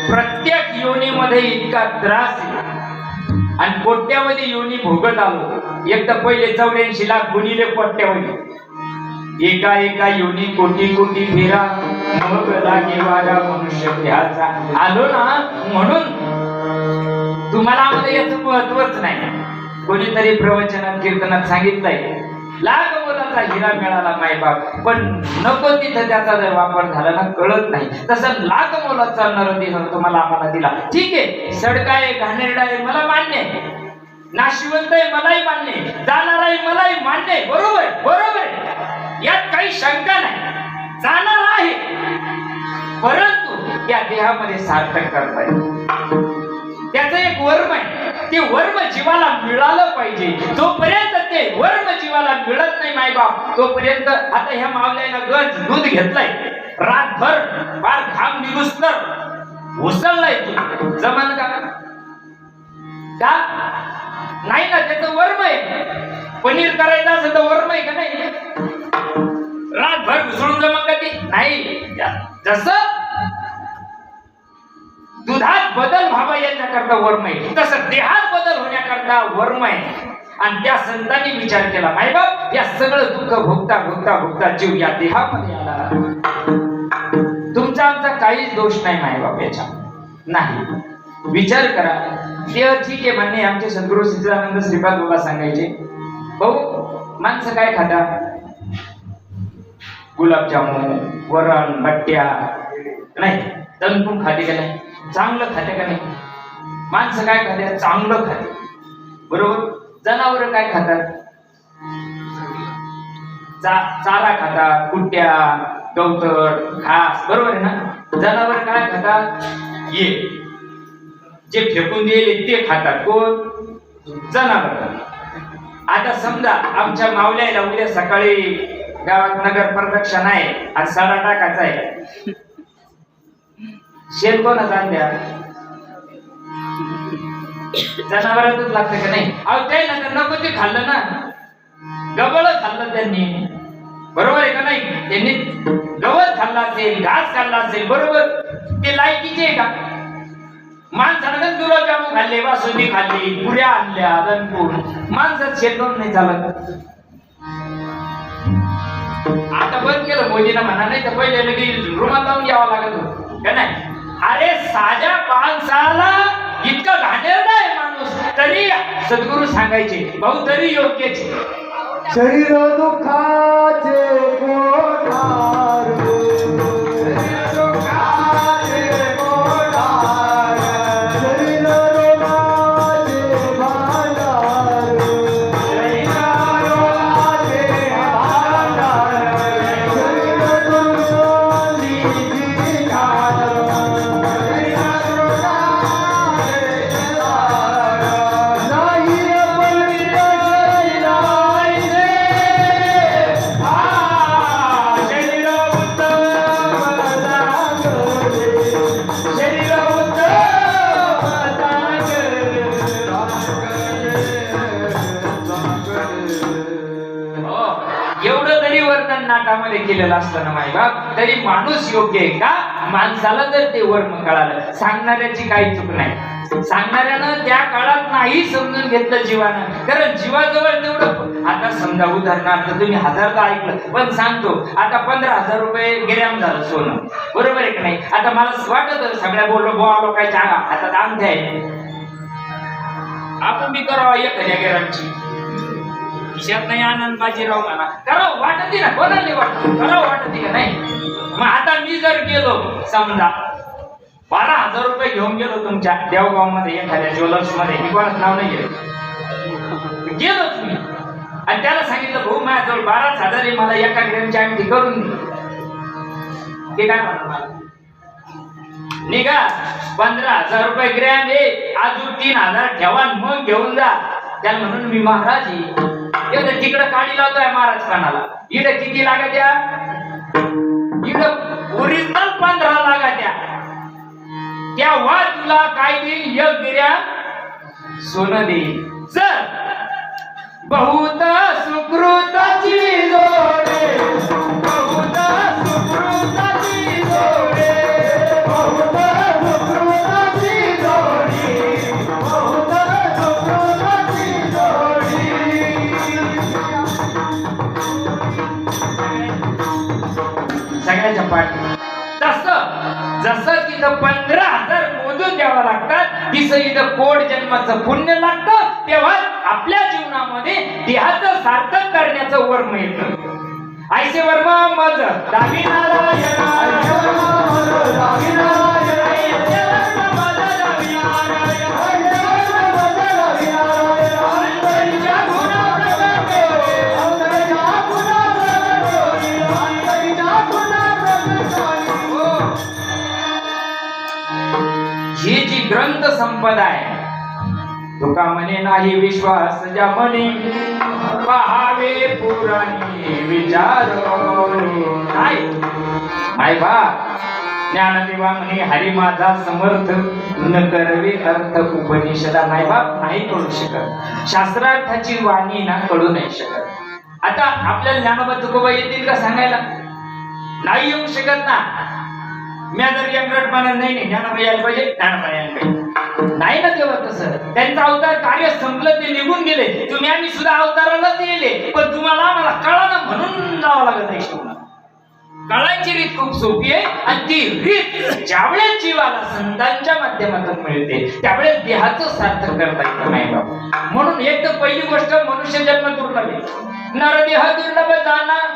प्रत्येक योनीमध्ये इतका त्रास आहे आणि कोट्यावधी योनी भोगत आलो. एक तर पहिले 84 लाख गुणिले कोट्यावधी, एका एका योनी कोटी कोटी फेरा, मग लागे वारा मनुष्य घ्यायचा. आलो ना, म्हणून तुम्हाला आम्हाला याचं महत्वच नाही. कोणीतरी प्रवचनात कीर्तनात सांगितलंय, लाख मोलाचा हिरा मिळाला मायबाप, पण नको तिथं त्याचा जर वापर झाला ना कळत नाही. तसं लाख मोलाचा नरदेह तुम्हाला आम्हाला दिला. ठीक आहे, सडका आहे, घाणेरडा आहे, मला मान्य आहे. नाशिवंत आहे, मलाही मान्य आहे. जाणार आहे, मलाही मान्य आहे. बरोबर बरोबर, यात काही शंका नाही. जाणार आहे, परंतु त्या देहामध्ये सार्थक करता येईल. त्याचं एक वर्म आहे, ते वर्म जीवाला मिळालं पाहिजे. जोपर्यंत ते वर्म जीवाला मिळत नाही मायबाप, तोपर्यंत आता ह्या मावल्यानं गज दूध घेतलंय, रातभर फार घाम निघुस्तर उसळलाय, तू जमान का नाही ना? त्याचं वर्म आहे. पनीर करायचं असेल तर वर्म आहे का नाही? रातभर घुसळून जमा का ते नाही. जसं दुधात बदल व्हावा याच्याकरता वर्म आहे, तसं देहात बदल होण्याकरता वर्म आहे. आणि त्या संतांनी विचार केला, मायबाप या सगळं दुःख भोगता भोगता भोगता जीव या देहामध्ये आला. तुमचा आमचा काहीच दोष नाही मायबाप याच्या नाही. विचार करा. ते ठीक आहे म्हणणे. आमचे सद्गुरू सिद्धानंद श्रीपाद बाबा सांगायचे, भाऊ माणसं काय खाता? गुलाबजामुन, वरण, बट्ट्या नाही, तणपून खाते का नाही? चांगलं खाते का नाही? माणसं काय खाते? चांगलं खाते. बरोबर. जनावर काय खातात? चारा खातात, कुट्ट्या, गवतड, घास. बरोबर आहे ना? जनावर काय खातात? जे फेकून दिले ते खातात. कोण? जनावर. आता समजा आमच्या मावल्याला उद्या सकाळी गावात नगर प्रदक्षिण आहे आणि सडा टाकायचा आहे, शेण कोणाचा आणल्या? जनावरातच लागतं का नाही? अहो ते नको ते खाल्लं ना, गवळ खाल्लं त्यांनी. बरोबर आहे का नाही? त्यांनी गवत खाल्ला असेल, घास खाल्ला असेल. बरोबर. ते लायकीचे आहे का? माणसानं गुलाबजामुन खाल्ले, बासुंदी खाल्ली, पुऱ्या आणल्या, दणकून. माणसात शेतून नाही चालत. आता बंद केलं मोदीनं म्हणा, नाही तर पहिले लगेच रुमाल लावून यावं लागत होतं का नाही? अरे साध्या माणसाला इतकं घाणेरडा आहे माणूस, तरी सद्गुरू सांगायचे, भाऊ तरी योग्यच. शरीर दुःखाचे कोठार, नाटामध्ये केलेलं असताना मायबाप, तरी माणूस योग्य आहे का? माणसाला जर ते वर्म कळालं, सांगणाऱ्याची काही चूक नाही. सांगणाऱ्यानं त्या काळात नाही समजून घेतलं जीवानं, कारण जीवाजवळ तेवढं. आता समजा उदाहरणार्थ तुम्ही 1000 ऐकलं, पण सांगतो आता 15,000 रुपये गिर्याम झालं सोनं. बरोबर आहे का नाही? आता मला वाटत सगळ्या बोललो लोकांच्या हातात अंगठ्या आहे, आपण बी करावं एखाद्या गिरामची. खिशात नाही आनंद बाजीराव म्हणा, करावं वाटते ना, कोणाला वाटत करावं वाटते का नाही? मग आता मी जर गेलो समजा 12,000 रुपये घेऊन गेलो तुमच्या देवगाव मध्ये एखाद्या ज्वेलर्स मध्ये, मी कोणाचं नाव नाही घेत, गेलो तुम्ही आणि त्याला सांगितलं भाऊ माझ्याजवळ 12,000 आहे, मला एका ग्रॅमची अंगठी करून दे. ते काय म्हणतात मला? निघा 15,000 रुपये ग्रॅम आहे, अजून 3,000 ठेवा आणि मग घेऊन जा. त्याला म्हणून मी महाराज एवढं तिकडं काढी लावतोय महाराज कानाला. इकडे किती लागत्या? इकडं ओरिजिनल 15 लागत्या. तेव्हा तुला काय देईल? एक ग्रॅम सोनं देईल. जर बहुत सुकृताची जोडे, बहुत सुकृताची जोडे, बहुत सुकृताची जोडी, बहुत सुकृताची जोडी. सगळ्याच्या पाठी जसं तिथं 15,000 मोजून द्यावं लागतात, तिथं इथं कोट जन्माचं पुण्य लागतं. तेव्हा आपल्या जीवनामध्ये देहाचं सार्थक करण्याचं वर्म येतं. ऐसे वर्म मज दावी नारायण, ही जी ग्रंथ संपदा आहे. तुका म्हणे नाही विश्वास ज्या म्हणे, पहावे पुराणी विचार नाही. माय बा ज्ञानदेवा म्हणे हरी माझा समर्थ, न करवे अर्थ उपनिषदा. माय बाप नाही कळू शकत, शास्त्रार्थाची वाणी ना कळू नाही शकत. आता आपल्याला ज्ञानोबा तुकोबा येतील का सांगायला? नाही येऊ शकत ना. मी जर यंगरट म्हणत नाही ज्ञानोबा यायला पाहिजे, ज्ञानोबा यायला पाहिजे, नाही ना. तेव्हा तसं त्यांचं अवतार कार्य संपलं, ते निघून गेले. तुम्ही आम्ही सुद्धा अवतारालाच येले, पण तुम्हाला आम्हाला कळा ना म्हणून जावं लागत नाही. शिवला कळायची रीत खूप सोपी आहे, आणि ती रीत ज्यावेळेस जीवाला संतांच्या माध्यमातून मिळते त्यावेळेस देहाचं सार्थक करता येतं नाही बाबा. म्हणून एक तर पहिली गोष्ट मनुष्य जन्म दुर्लभ आहे. नरदेह दुर्लभ जाणार,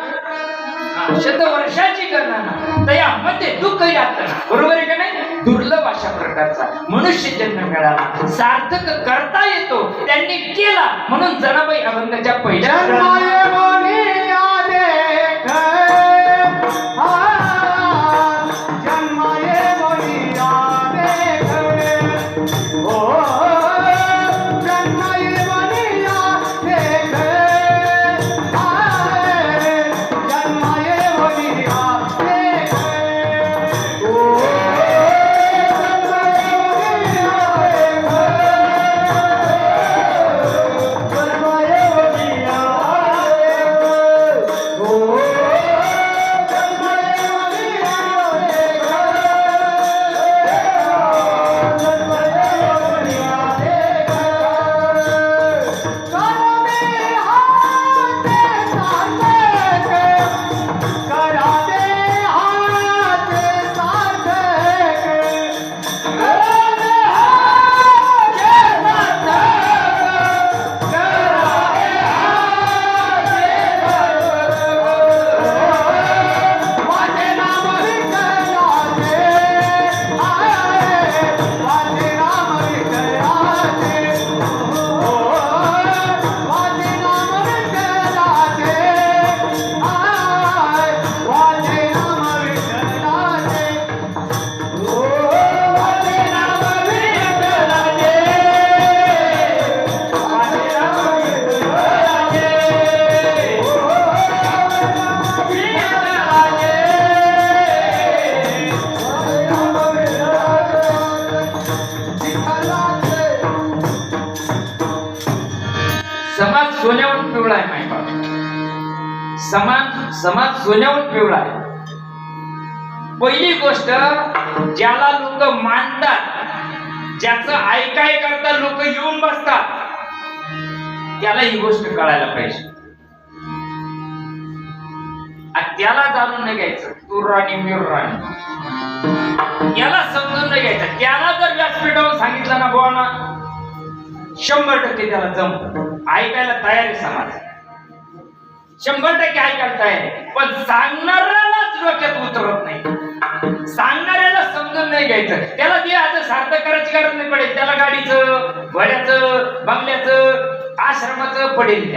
शतवर्षाची गणना, त्यामध्ये दुःख यातना, बरोबर आहे का नाही? दुर्लभ अशा प्रकारचा मनुष्य जन्म मिळाला, सार्थक करता येतो. त्यांनी केला म्हणून जनाबाई अभंगाच्या पहिल्या समाज सोन्याहून पिवळा आहे. माय बाप समाज सोन्याहून पिवळा आहे. पहिली गोष्ट ज्याला लोक मानतात, ज्याचं ऐकाय करता लोक येऊन बसतात, त्याला ही गोष्ट कळायला पाहिजे. त्याला जाणून नाही घ्यायचं तू राणी मी राणी, याला समजून नाही घ्यायचं. त्याला जर व्यासपीठावर सांगितलं ना बुवा ना, 100% त्याला जमत, ऐकायला तयार आहे समाज, 100% ऐकायला तयार आहे. पण सांगणाऱ्यालाच डोक्यात उतरत नाही, सांगणाऱ्याला समजून नाही घ्यायचं. त्याला देहाचं सार्थक करायची गरज नाही पडेल, त्याला गाडीचं, घोड्याचं, बंगल्याचं, आश्रमाचं पडेल.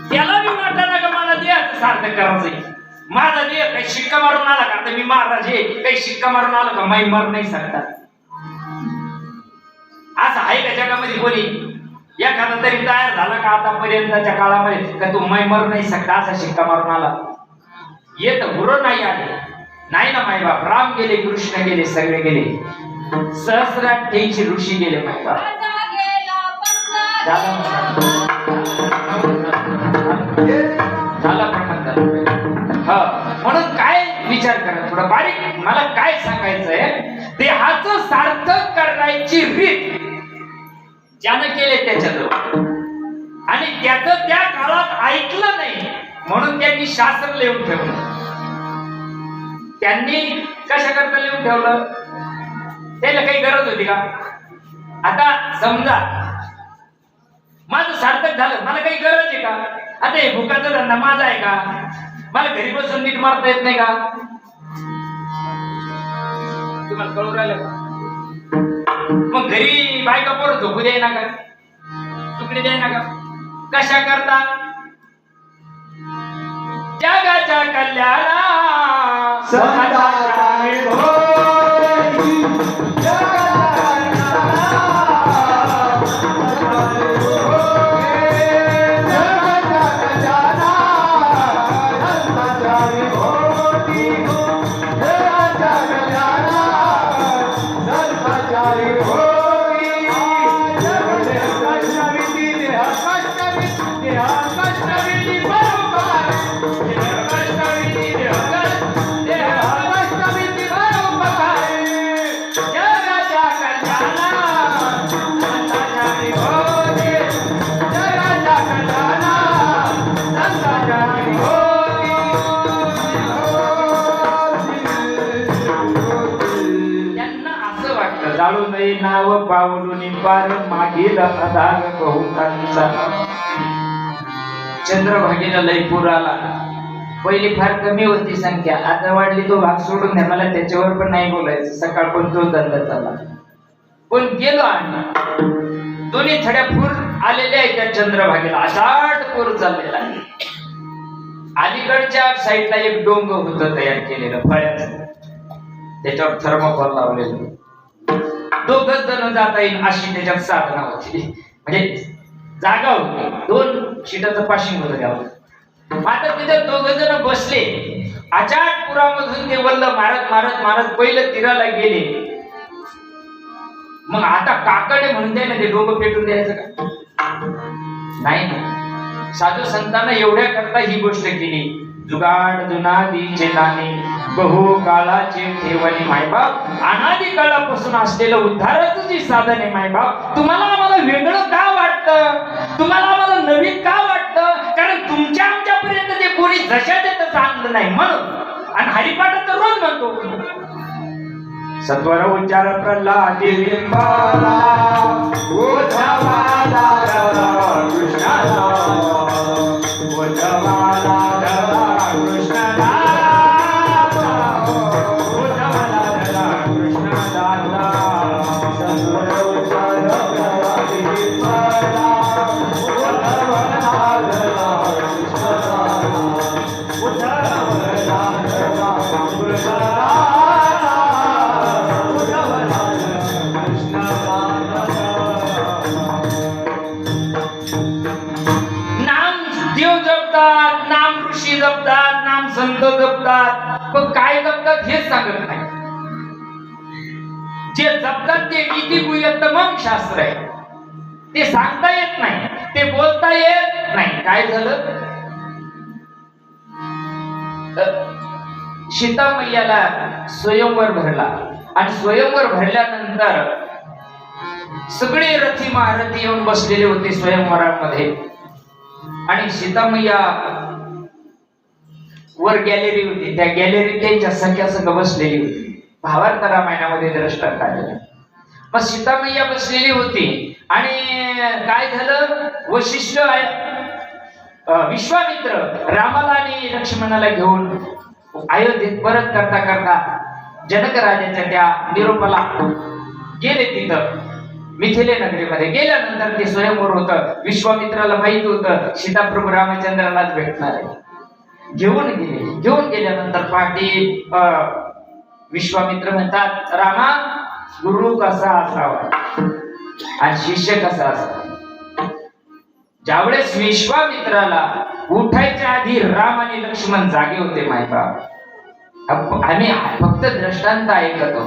त्याला बी वाटलं ना का मला देहाचं सार्थक करायचंय, माझा देह काही शिक्का मारून आला का? आता मी महाराज आहे, काही शिक्का मारून आला का माई मर नाही सकता? असं आहे का जगामध्ये कोणी? एखादा तरी तयार झाला का आतापर्यंतच्या काळामध्ये का तू माई मर नाही सकता असा शिक्का मारून आला? येत गुरु नाही आले नाही ना माई बाप. राम गेले, कृष्ण गेले, सगळे गेले. सहस्राठ्याऐंशी ऋषी गेले माई बाप. झाला म्हणून काय विचार करा थोडा बारीक. मला काय सांगायचंय, देहाचं सार्थक करण्याची रीत ज्यानं केले त्याच्याजवळ, आणि त्याचं त्या काळात ऐकलं नाही म्हणून त्यांनी शास्त्र लिहून ठेवलं. त्यांनी कशा करता लिहून ठेवलं? त्याला काही गरज होती का? आता समजा माझं सार्थक झालं, मला काही गरज आहे का? आता हे भुकाचा धंदा माझा आहे का? मला घरी बसून नीट मारता येत नाही का? तुम्हाला कळून राहिलं का? मग घरी बायका पोरं झोपू द्याय ना का? तुकडे द्याय ना का? कशा करता? जगाच्या कल्याणा नाव पावलून पार मागील अधाग बहुतांचा. चंद्रभागेला लय पूर आला. पहिली फार कमी होती संख्या, आता वाढली. तो भाग सोडून द्या, मला त्याच्यावर पण नाही बोलायचं. सकाळ पण तो धंदा चालला. पण गेलो आणि दोन्ही थड्या पूर आलेले आहेत त्या चंद्रभागेला. असाट पूर चाललेला आहे. अलीकडच्या साईडला एक डोंगर होतं तयार केलेलं फळ्याचं, त्याच्यावर थर्मोकॉल लावलेलं. दोघच जण जाता येईल अशी त्याच्यात साधना होती. म्हणजे जागा होती, 2 शीटाचं पाशिंग होतं त्यावर. आता तिथे दोघ जण बसले. अचाट पुरामधून ते वल्ल मारत मारत मारत पहिलं तीराला गेले. मग आता काकडे म्हणून द्याय ना, ते डोकं पेटून द्यायचं का? नाही ना. साधू संतांना एवढ्या करता ही गोष्ट केली. जुगाड जुनादीचे नाणे बहु काळाचे ठेवणी मायबाप. अनादी काळापासून असलेलं उद्धाराचं जी साधन आहे मायबाप. तुम्हाला आम्हाला वेगळं का वाटतं? तुम्हाला आम्हाला नवीन का वाटतं? कारण तुमच्या आमच्यापर्यंत ते कोणी जशाचे तसं आणलं नाही म्हणून. आणि हरिपाठ तर रोज म्हणतो. सत्वर उच्चार प्रल्हादी बिंबाला उद्धवाला कृष्णाला उद्धवाला जपतात, नाम संत जपतात. पण काय जपतात हेच सांगत नाही. जे जपतात ते नीती गुह्यतम शास्त्र आहे. ते सांगता येत नाही, ते बोलता येत नाही. काय झालं? सीता मैयाला स्वयंवर भरला आणि स्वयंवर भरल्यानंतर सगळे रथी महारथी येऊन बसलेले होते स्वयंवरामध्ये. आणि सीता मैया वर गॅलरी होती, त्या गॅलरीत त्यांच्या सख्या संग बसलेली होती. भावार्थ रामायणामध्ये दृष्टांत आलेला. मग सीता मैया बसलेली होती आणि काय झालं? वशिष्ठ विश्वामित्र रामाला आणि लक्ष्मणाला घेऊन अयोध्येत परत करता करता जनक राजाच्या त्या निरोपाला गेले. तिथं मिथिले नगरीमध्ये गेल्यानंतर ते स्वयंवर होतं. विश्वामित्राला माहित होतं सीताप्रभू रामचंद्रालाच भेटणार आहे. घेऊन गेल्यानंतर पाठी विश्वामित्र म्हणतात, रामा, गुरु कसा असावा आणि शिष्य कसा असावा. ज्यावेळेस विश्वामित्राला उठायच्या आधी राम आणि लक्ष्मण जागे होते मायबाप. आम्ही फक्त दृष्टांत ऐकतो.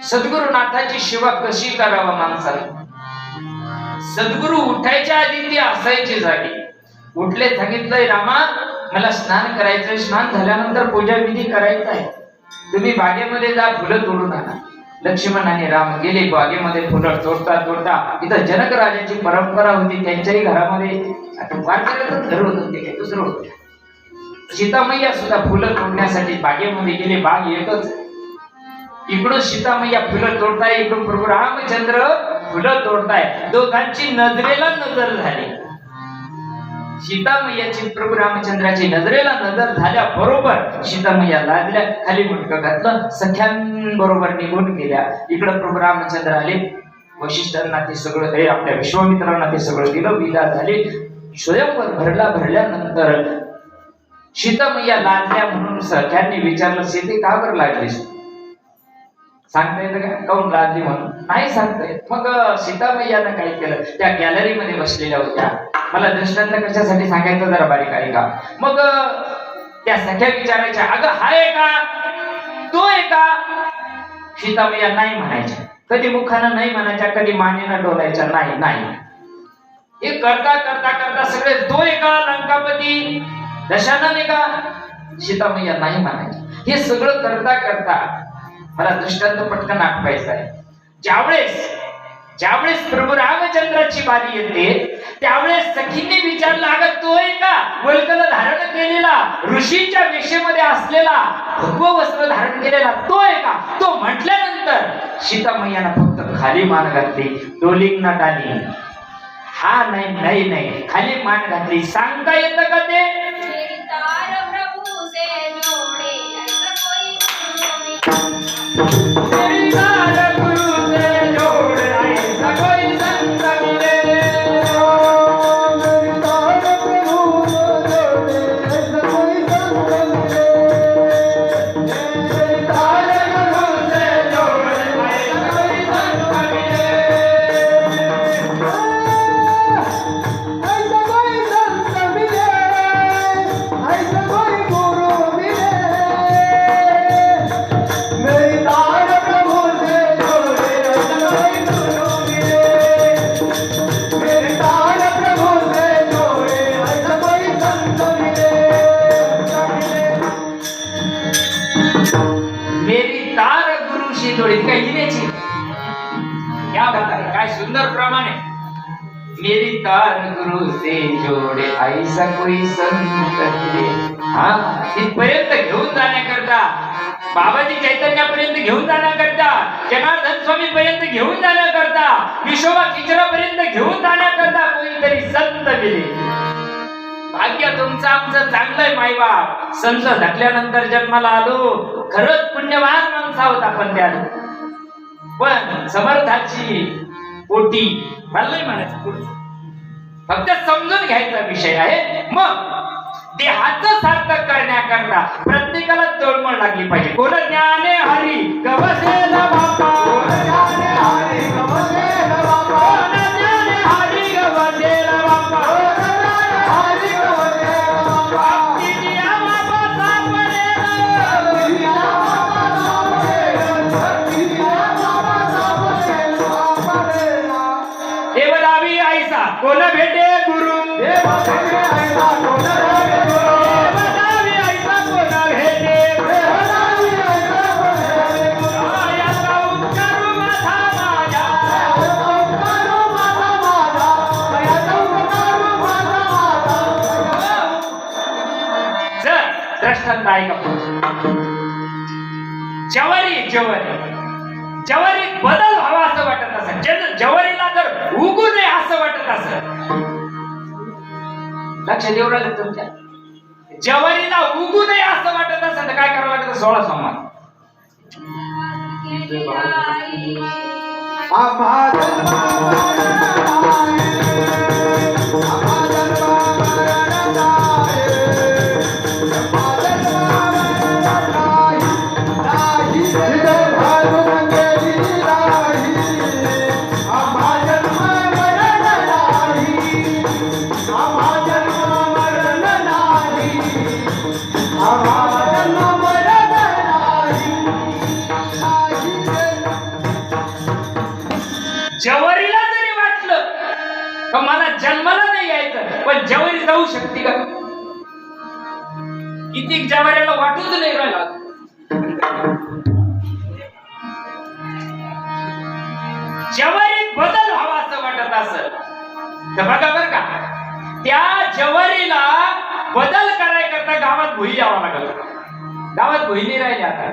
सद्गुरुनाथाची सेवा कशी करावा माणसाला. सद्गुरु उठायच्या आधी ते असायचे जागे. उठले, सांगितलंय, रामा मला स्नान करायचंय, स्नान झाल्यानंतर पूजा विधी करायचा आहे, तुम्ही बागेमध्ये जा, फुलं तोडून आणा. लक्ष्मण आणि राम गेले बागेमध्ये. फुलं तोडता इथं जनक राजाची परंपरा होती, त्यांच्याही घरामध्ये वारकऱ्याचंच घर होतं, ते काही दुसरं होतं. सीतामैया सुद्धा फुलं तोडण्यासाठी बागेमध्ये गेले. बाग एकच. इकडून सीतामैया फुलं तोडताय, इकडून प्रभू रामचंद्र फुलं तोडताय. दोघांची नजरेला नजर झाली. सीतामैयाची प्रभू रामचंद्राची नजरेला नजर झाल्या बरोबर सीतामैया लाजल्या, खाली मुंडकं घातलं, सख्यांबरोबर निघून गेल्या. इकडं प्रभू रामचंद्र आले. वशिष्ठांना ते सगळं, आपल्या विश्वामित्रांना ते सगळं दिलं. विदा झाली. स्वयंवर भरल्यानंतर सीतामैया लाजल्या म्हणून सख्यांनी विचारलं, सीते का बरं लागलीस? सांगता येतं का काऊन लाजली म्हणून? नाही सांगता येत. मग सीतामैयानं काय केलं, त्या गॅलरीमध्ये बसलेल्या होत्या. मला दृष्टांत कशासाठी सांगायचं जरा बारीक आहे का. मग त्या सख्या विचारायच्या, अगं हाय का, तो आहे का? सीतामैया नाही म्हणायच्या. कधी मुखानं नाही म्हणायच्या, कधी मानेनं डोलायच्या, नाही नाही. हे करता करता करता सगळे, तो आहे का लंकापती, दशानन आहे का? सीतामैया नाही म्हणायच्या. हे सगळं करता करता मला दृष्टांत पटकन आठवायचा आहे. ज्यावेळेस प्रभू रामचंद्राची बारी येते त्यावेळेस सखींनी विचारलं, अगं तो आहे का वल्कल धारण केलेला, ऋषीच्या वेशेमध्ये असलेला, भगव वस्त्र धारण केलेला, तो आहे का? तो म्हटल्यानंतर सीतामैयानं फक्त खाली मान घातली, डोलिंग न टाळली. हा नाही नाही, खाली मान घातली. सांगता येतं का ते? काय सुंदर प्रमाणे, मेरी तार गुरु से जोडे ऐसा कोई संत मिले. हा, इथपर्यंत घेऊन जाण्याकरता, बाबाजी चैतन्यापर्यंत घेऊन जाण्याकरता, जनार्दन स्वामी पर्यंत घेऊन जाण्याकरता, विशोबा किचरापर्यंत घेऊन जाण्याकरता कोणीतरी संत मिले. भाग्य तुमचं आमचं चांगलंय मायबाप. संत घातल्यानंतर जन्माला आलो, खरंच पुण्यवान माणसा होता. पण त्या पण समर्थाची पोटी मला नाही म्हणायचं पुढचं, फक्त समजून घ्यायचा विषय आहे. मग देहाचं सार्थक करण्याकरता प्रत्येकाला तळमळ लागली पाहिजे. कोण ज्ञाने हरी गवसेला बापा, ज्ञाने हरी गवसेला बापा, ज्ञाने हरी गवसेला बापा, हरी गवसेला बापा. आपल्या बाबा सापडेला, देवदावी ऐसा कोण भेटे गुरु, देवदावी ऐसा कोण भेटे गुरु, देवदावी ऐसा कोण भेटे, देवदावी ऐसा कोण भेटे गुरु. याचा उपकारू माझा माझा, याचा उपकारू माझा माझा, याचा उपकारू माझा माझा. जर दृष्टांत ऐका. जवारीत बदल व्हावा असं वाटत असेल, जवारीला जर उगू नये असं वाटत असेल, लक्षात येऊ राहिलं तुमच्या, जवारीला उगू नये असं वाटत असेल तर काय करावं लागतं? 16 सोमवार. आम्हा जवारीला जरी वाटलं का मला जन्माला नाही यायचं, पण जवारी जाऊ शकते का? किती जवारीला वाटूच नाही राहिला. जवारीत बदल व्हावा असं वाटत असेल तर बघा बर का, त्या जवारीला बदल करायकरता गावात भुई यावं लागल. गावात भुई नाही राहिले आता.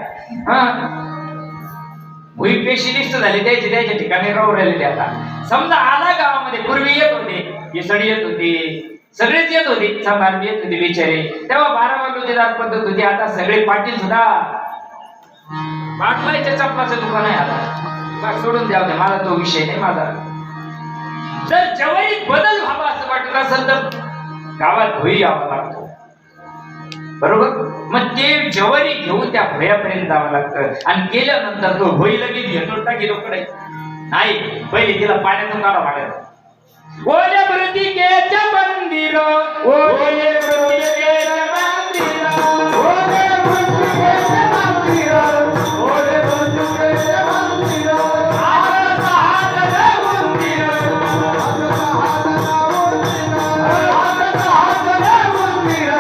भुई पेशिलिस्ट झाले, त्याच्या ठिकाणी राहू राहिले. आता समजा आला गावामध्ये, पूर्वी येत होते, इसडी येत होती, सगळेच येत होते, समारंभ येत होते बिचारे. तेव्हा 12 वाजोतीदार पद्धत होती. आता सगळे पाटील सुद्धा पाटलाच्या चपलाचं दुकान आहे आता. सोडून द्यावं दे, मला तो विषय नाही माझा. जर जवारीत बदल व्हावा असं वाटत असेल तर गावात भुई यावं लागतो, बरोबर. मग ते जवारी घेऊन त्या भुयापर्यंत जावं लागतं. आणि गेल्यानंतर तो भुई लगेच घेतो टाकीकडे नाही, पहिले तिला पाण्यातून काढावं लागेल. ओले मृतिकेच्या मंदिर, ओले मृतिकेच्या मंदिर, ओले मृत्युकेचे मंदिर, ओले मृत्युकेचे मंदिर, हात हात मंदिर, हात हात मंदिर,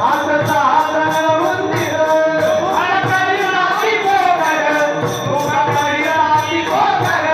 हात हात मंदिर, फळकरी राती पोकर, मुखाकरी राती पोकर,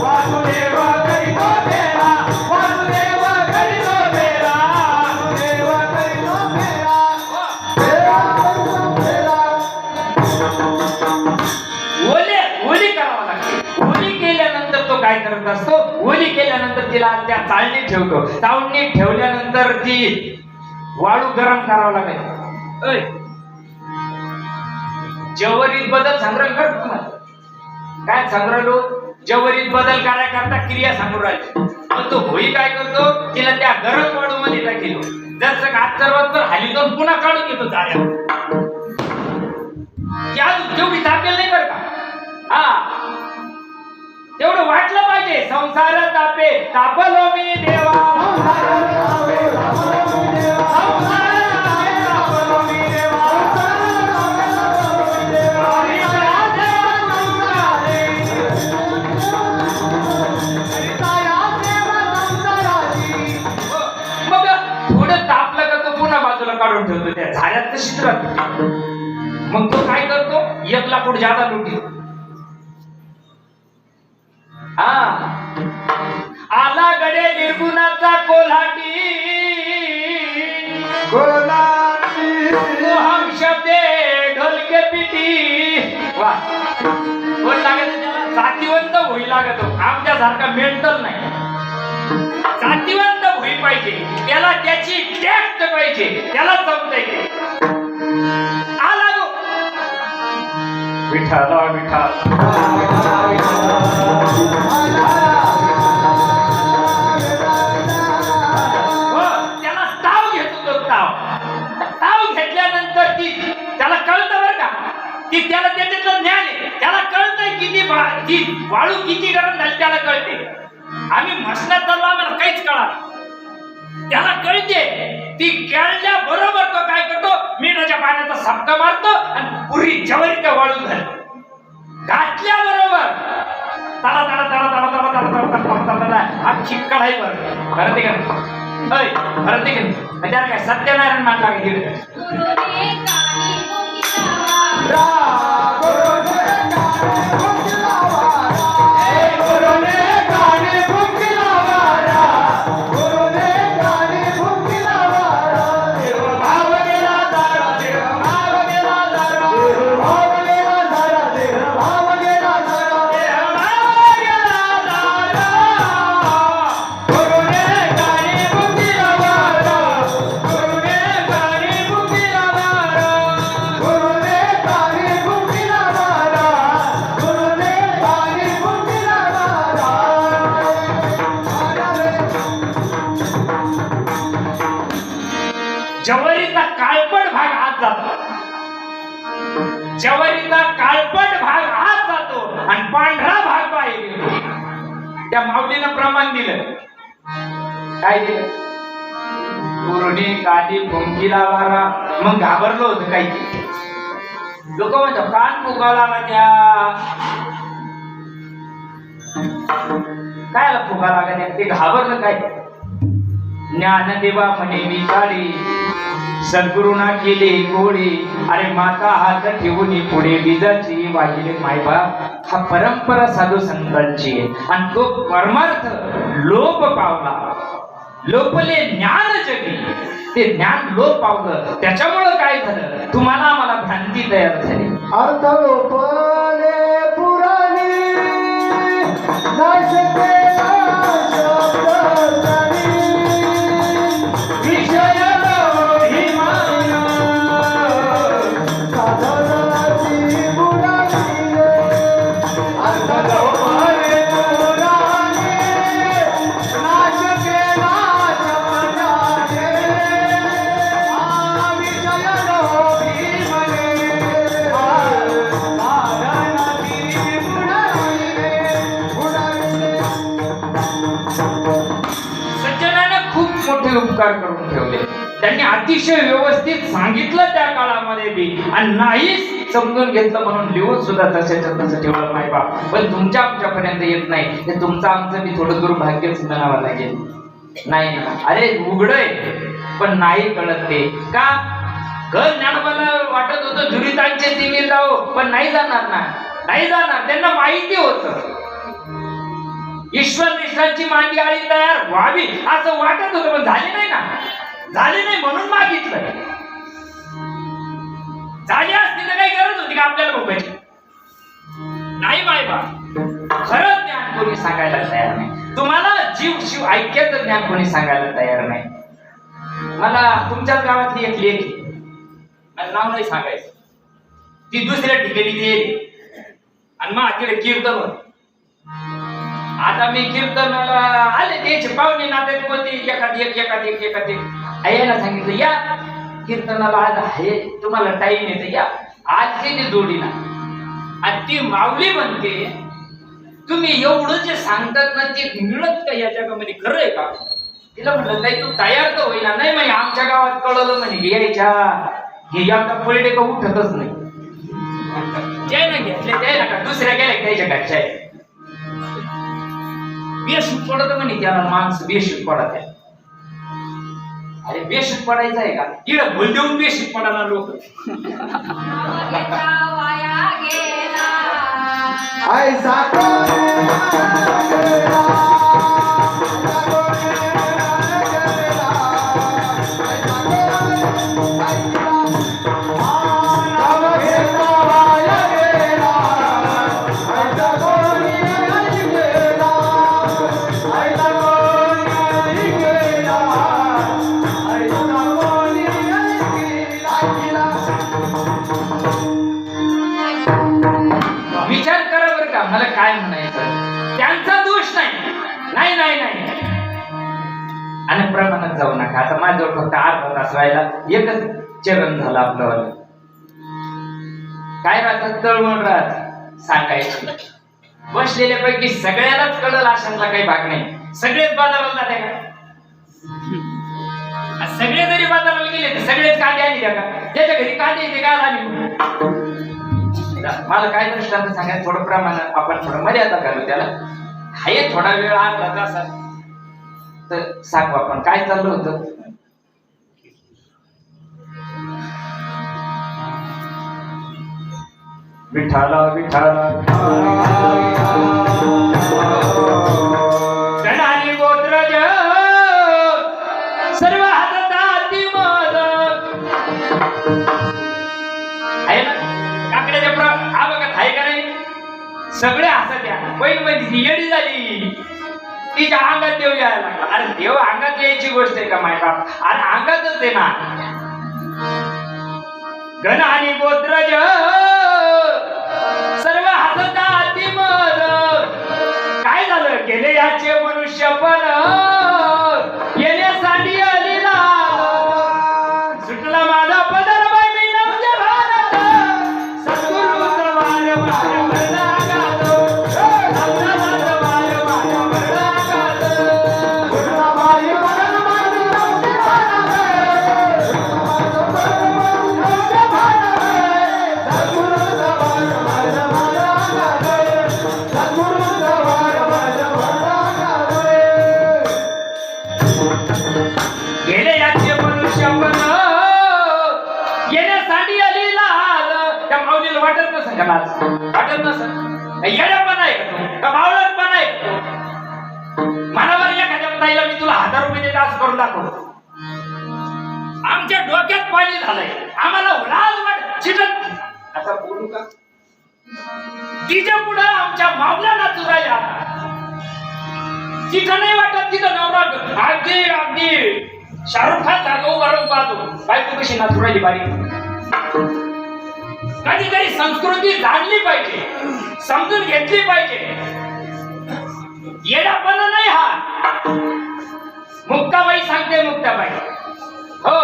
वासुदेव करीतो तेरा, वासुदेव करीतो तेरा, वासुदेव करीतो तेरा, तेरा करीतो तेरा. ओली करावं लागते. ओली केल्यानंतर तो काय करत असतो, ओली केल्यानंतर तिला त्या चाळणीत ठेवतो. चाळणीत ठेवल्यानंतर ती वाळू गरम करावं लागेल. जवारीत बदल संग्रह कर तुम्हाला काय सांगू, जवारीत बदल करायकरता क्रिया सांगू राहिली. मग तो होई काय करतो, तिला त्या गरम वाळू मध्ये टाकेलो. जर हात सर्वात हाली दोन पुन्हा काढून घेतो जाळ्या. त्या तेवढी तापेल नाही बरं का. हा तेवढं वाटलं पाहिजे. संसार तापे तापलो मी देवा, मग थोडं तापलं का तो पुन्हा बाजूला काढून ठेवतो त्या झाऱ्यात तशीच राहतो. मग तो काय करतो, 1 लाकूड जादा लुटी. आला गडे निर्गुणाचा कोल्हाटी, मोहम शब्दे ढोलके पिटी. वा कोण लागत त्याला, जातीवंत भुई लागतो. आमच्यासारखा मेंटल नाही, जातीवंत भुई पाहिजे. त्याला त्याची टॅक्ट पाहिजे, त्याला जमतंय. आला गो विठाला विठाल, त्याला ताव घेतो. तो ताव घेतल्यानंतर ती त्याला कळतं बरं का, की त्याला त्याच्यातलं ज्ञान आहे. त्याला कळतंय किती ती वाळू किती गरम झाली, त्याला कळते. आम्ही म्हसण्यात चाललो, आम्हाला काहीच कळणार. त्याला कळते. ती कळल्या बरोबर तो काय करतो, मिठाच्या पाण्याचा सपका मारतो आणि पुरी जवारी त्या वाळू घाल घातल्या बरोबर तडा तडा तडा तडा तडा तडा तडा तडा अख्खी कढाई भरते. भरत आहे का नाही, भरत आहे का. त्याला काय सत्यनारायण मान लागेल. आणि पांढरा भाग बाहेर येतो. त्या माऊलीनं प्रमाण दिलं. काय दिलं? पुरणी काठी भुंकीला वारा. मग घाबरलो होतं काही. लोक म्हणतात कान फुगाला ना त्या काय फुगा लागल्या ते घाबरलं काय. ज्ञानदेवा म्हणे विचारी सद्गुरुना केले गोडी. अरे माता हात ठेवून पुढे बीजाची वाहिले मायबाप. हा परंपरा साधू संतांची आहे. आणि तो परमार्थ लोप पावला. लोपले ज्ञान जगी. ते ज्ञान लोप पावलं. त्याच्यामुळं काय झालं? तुम्हाला आम्हाला भ्रांती तयार झाली. अर्थ लोपले पुराणी नाश केला शब्द जाणी. विषय लोभिमान साधनाची बुराणी अर्थ लोपले पुराणी नाश केला शब्द जाणी. विषय लोभी म्हणे साधनाची बुराणी. सज्जनानं खूप मोठे उपकार करून ठेवले. त्यांनी अतिशय व्यवस्थित सांगितलं त्या काळामध्ये बी. आणि नाहीच समजून घेतलं म्हणून लिहून सुद्धा तसेच्या तसं ठेवलं नाही बा. पण तुमच्या आमच्यापर्यंत येत नाही. हे तुमचं आमचं बी थोडं दुर्भाग्यच म्हणावं लागेल. नाही अरे उघडय पण नाही कळत ते का. घर ज्ञानोबाला वाटत होतं दुरितांचे तिमीर जाओ. पण नाही जाणार ना. नाही जाणार. त्यांना माहिती होतं ईश्वर निष्ठांची मांडी आळी तयार व्हावी असं वाटत होतं. पण झाली नाही ना. झाली नाही म्हणून मागितलं. झाली असती तर काही गरज होती का आपल्याला बघायची. नाही मायबा. खरं ज्ञान कोणी सांगायला तयार नाही. तुम्हाला जीव शिव ऐक्याचं ज्ञान कोणी सांगायला तयार नाही. मला तुमच्याच गावातली एक लेख, मला नाव नाही सांगायचं, ती दुसऱ्या ठिकाणी गेली आणि मग तिकडे कीर्तन होत. आता मी कीर्तनाला आले त्याचे पाहुणे नात्यात कोणती एखाद आईला सांगितलं या कीर्तनाला आज आहे तुम्हाला टाइम येतं या. आज ते जोडीला. आणि ती माऊली म्हणते तुम्ही एवढं जे सांगतात ना ते मिळत का या जगामध्ये खरं आहे का. तिला म्हटलं ताई तू तयार तर होईना. नाही म्हणे आमच्या गावात कळलं म्हणे यायच्या हे आता पडले का उठतच नाही. जे ना घेतले द्यायला का दुसऱ्या गेल्या द्यायच्या घरच्या आहे. बेशुद्ध पडत म्हणे त्याला माणसं बेशुद्ध पडत आहे. अरे बेशुद्ध पडायचं आहे का. इकडं भूल देऊन बेशुद्ध पडायला लोक. विचार करा बरं का मला काय म्हणायचं. त्यांचा दोष नाही. नाही नाही नाही आणि प्रमाणात जाऊ नका. आता माझ्याजवळ फक्त अर्धा तास व्हायला एकच चरण झालं आपलं. काय राहतात तळमळ राहत सांगायची. बसलेल्यापैकी सगळ्यालाच कळलं अशातला काही भाग नाही. सगळेच बाजाराला जाते का. सगळे जरी बाजाराला गेले तर सगळेच कांदे आले का. ज्याच्या घरी कांदे येते काय आली. मला काय दृष्टांत सांगायचं थोडं प्रमाणात आपण थोडं मर्यादा घालू त्याला. हाय थोडा वेळ अर्धा तास तर सांगू आपण काय चाललं होतं. विठाला विठाला गणानी गोत्रज सर्व हातात मद आहे ना. काकड्याच्या हा बघा आहे का नाही. सगळे हसत या. पहिली मध्ये येडी झाली तिच्या अंगात देव यायला लागला. अरे देव अंगात यायची गोष्ट आहे का मायबाप. अरे अंगातच आहे ना. गण आणि गोत्रज सर्व हातात मद. काय झालं गेले याचे मनुष्य पण येण्यासाठी आलेला सुटला माझा पदर भारत सद्गुरु वार वार येड्यापणा आहे का तू? का बावळटपणा आहे का तू? मनावर एखाद्या ताईला मी तुला 1000 रुपये देते असं करून दाखव. आमच्या डोक्यात पाणी झालंय, आम्हाला लाज वाट चिटत. आता बोलू का? तिच्या पुढे आमच्या मावल्याला चुरायला तिथं नाही वाटत, तिथं नवरा अगदी अगदी शाहरुख खान सारखं उभारून पाहतो. बायको कशी नाचुरायली बारीक. कधीतरी संस्कृती जाणली पाहिजे, समजून घेतली पाहिजे. येडापणा नाही हा. मुक्ताबाई सांगते, मुक्ताबाई हो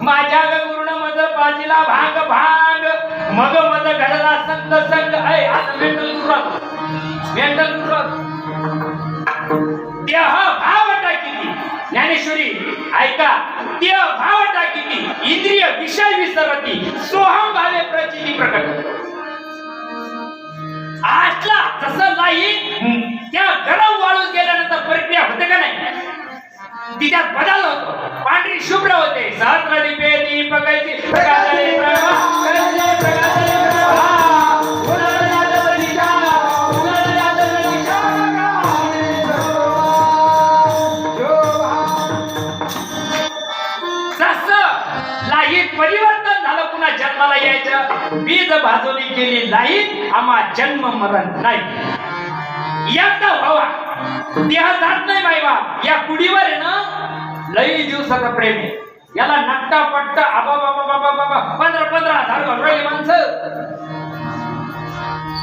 माझ्या गुरुन मज पाजीला भांग भांग मग मज घडला संत संग आहे. असं मेंटल देह भावटा किती. ज्ञानेश्वरी ऐका, देह भावटा किती इंद्रिय विषय विसरती सोहम भावे प्रचिती प्रकट. आजला जसं नाही त्या गरम वाळून गेल्यानंतर प्रक्रिया होते का नाही, तिच्यात बदल होतो. पांढरी शुभ्र होते. सहस्र दीपे दीपकाची प्रकाशले प्रभा करले प्रकाशले प्रभा उलळल्यात दिशा उलळल्यात दिशा जसं लाहीत परिवर्तन झालं, पुन्हा जन्माला यायचं. बीज भाजवली गेली लाहीत आम्हा जन्म मरण नाही. एकदा व्हावा, देह जात नाही बाई बाप. या कुडीवर आहे ना लई दिवसाचं प्रेम आहे. याला नट्टा पट्टा आबा बाबा बाबा बाबा 15,000 घालून राहिली माणसं.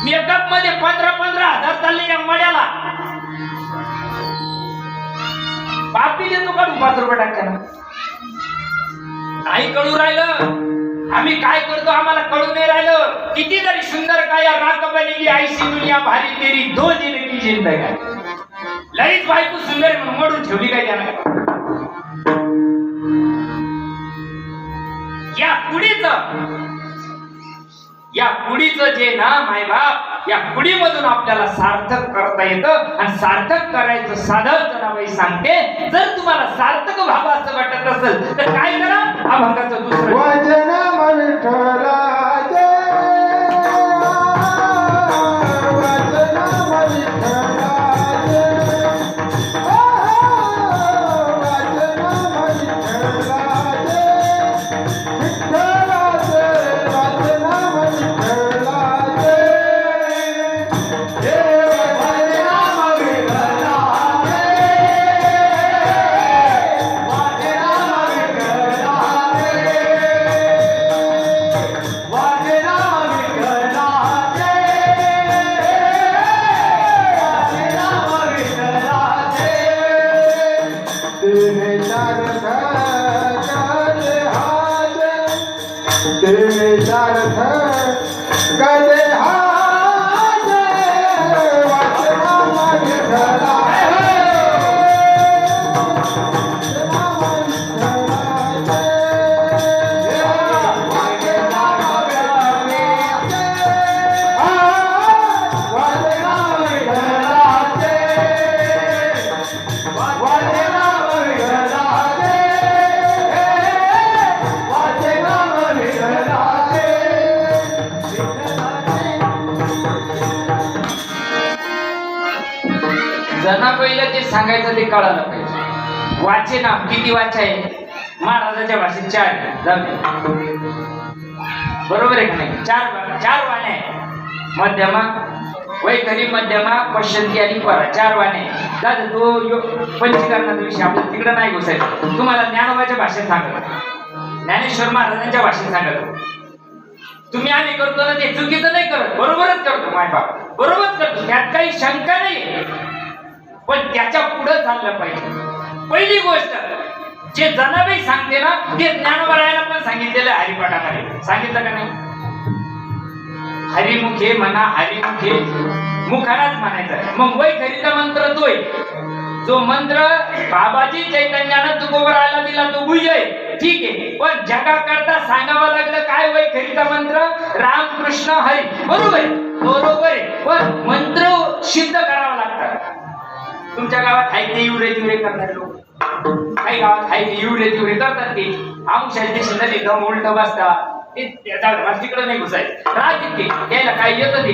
मेकअप मध्ये 15,000 चालले या मड्याला. बापी देतो काढून 5 रुपये टाकताना. नाही कळू राहिलं आम्ही काय करतो, आम्हाला कळू नाही राहिलं. किती जरी सुंदर काय राख बनेगी ऐशी दुनिया भारी तेरी 2 दिन की जिंदगी. लईच बायको सुंदर म्हणून मडून ठेवली काय त्यानं. या कुडीचं जे ना माय बाप, या कुडीमधून आपल्याला सार्थक करता येतं. आणि सार्थक करायचं साधन जनाबाई सांगते. जर तुम्हाला सार्थक व्हावं असं वाटत असेल तर काय करा, अभंगाचं दुसरं वचन विठ्ठलाचे वचन विठ्ठलाचे जनाबाईला जे सांगायचं ते कळालं पाहिजे. वाचे ना किती वाचा आहे महाराजाच्या भाषेत 4 बरोबर आहे का नाही. 4 वाण्या आहे. मध्यमा वैखरी मध्यमा पश्चंती आणि परा 4 वाण्या. दादा तो पंचीकरणाचा विषय आपण तिकडे नाही घुसायचं. तुम्हाला ज्ञानोबाच्या भाषेत सांगतो, ज्ञानेश्वर महाराजांच्या भाषेत सांगतो. तुम्ही आम्ही करतो ना ते चुकीचं नाही करत, बरोबरच करतो. माय बाप बरोबरच करतो, त्यात काही शंका नाही. पण त्याच्या पुढे चाललं पाहिजे. पहिली गोष्ट जे जनाबाई सांगते ना ते ज्ञानोबरायाला पण सांगितलेलं हरिपाठामध्ये. सांगितलं का नाही? हरिमुखे म्हणा, हरिमुखे मुखालाच म्हणायचं. मग वैखरीचा मंत्र तोय जो मंत्र बाबाजी चैतन्यानं तुकोबरायला दिला तो गुह्य आहे, ठीक आहे. पण जगाकरता सांगावं लागलं काय वैखरीचा मंत्र? रामकृष्ण हरी. बरोबर आहे, बरोबर आहे. पण मंत्र सिद्ध करावा लागतात. तुमच्या गावात आहे ते इवरे तिवरे करणारे लोक, काही गावात आहे ते इवरे तिवरे करतात. ते आमुषाच्या दिवशी एकदम उलट बसतात. ते तिकडे नाही घुसायचं. राज इतके त्याला काय येतं ते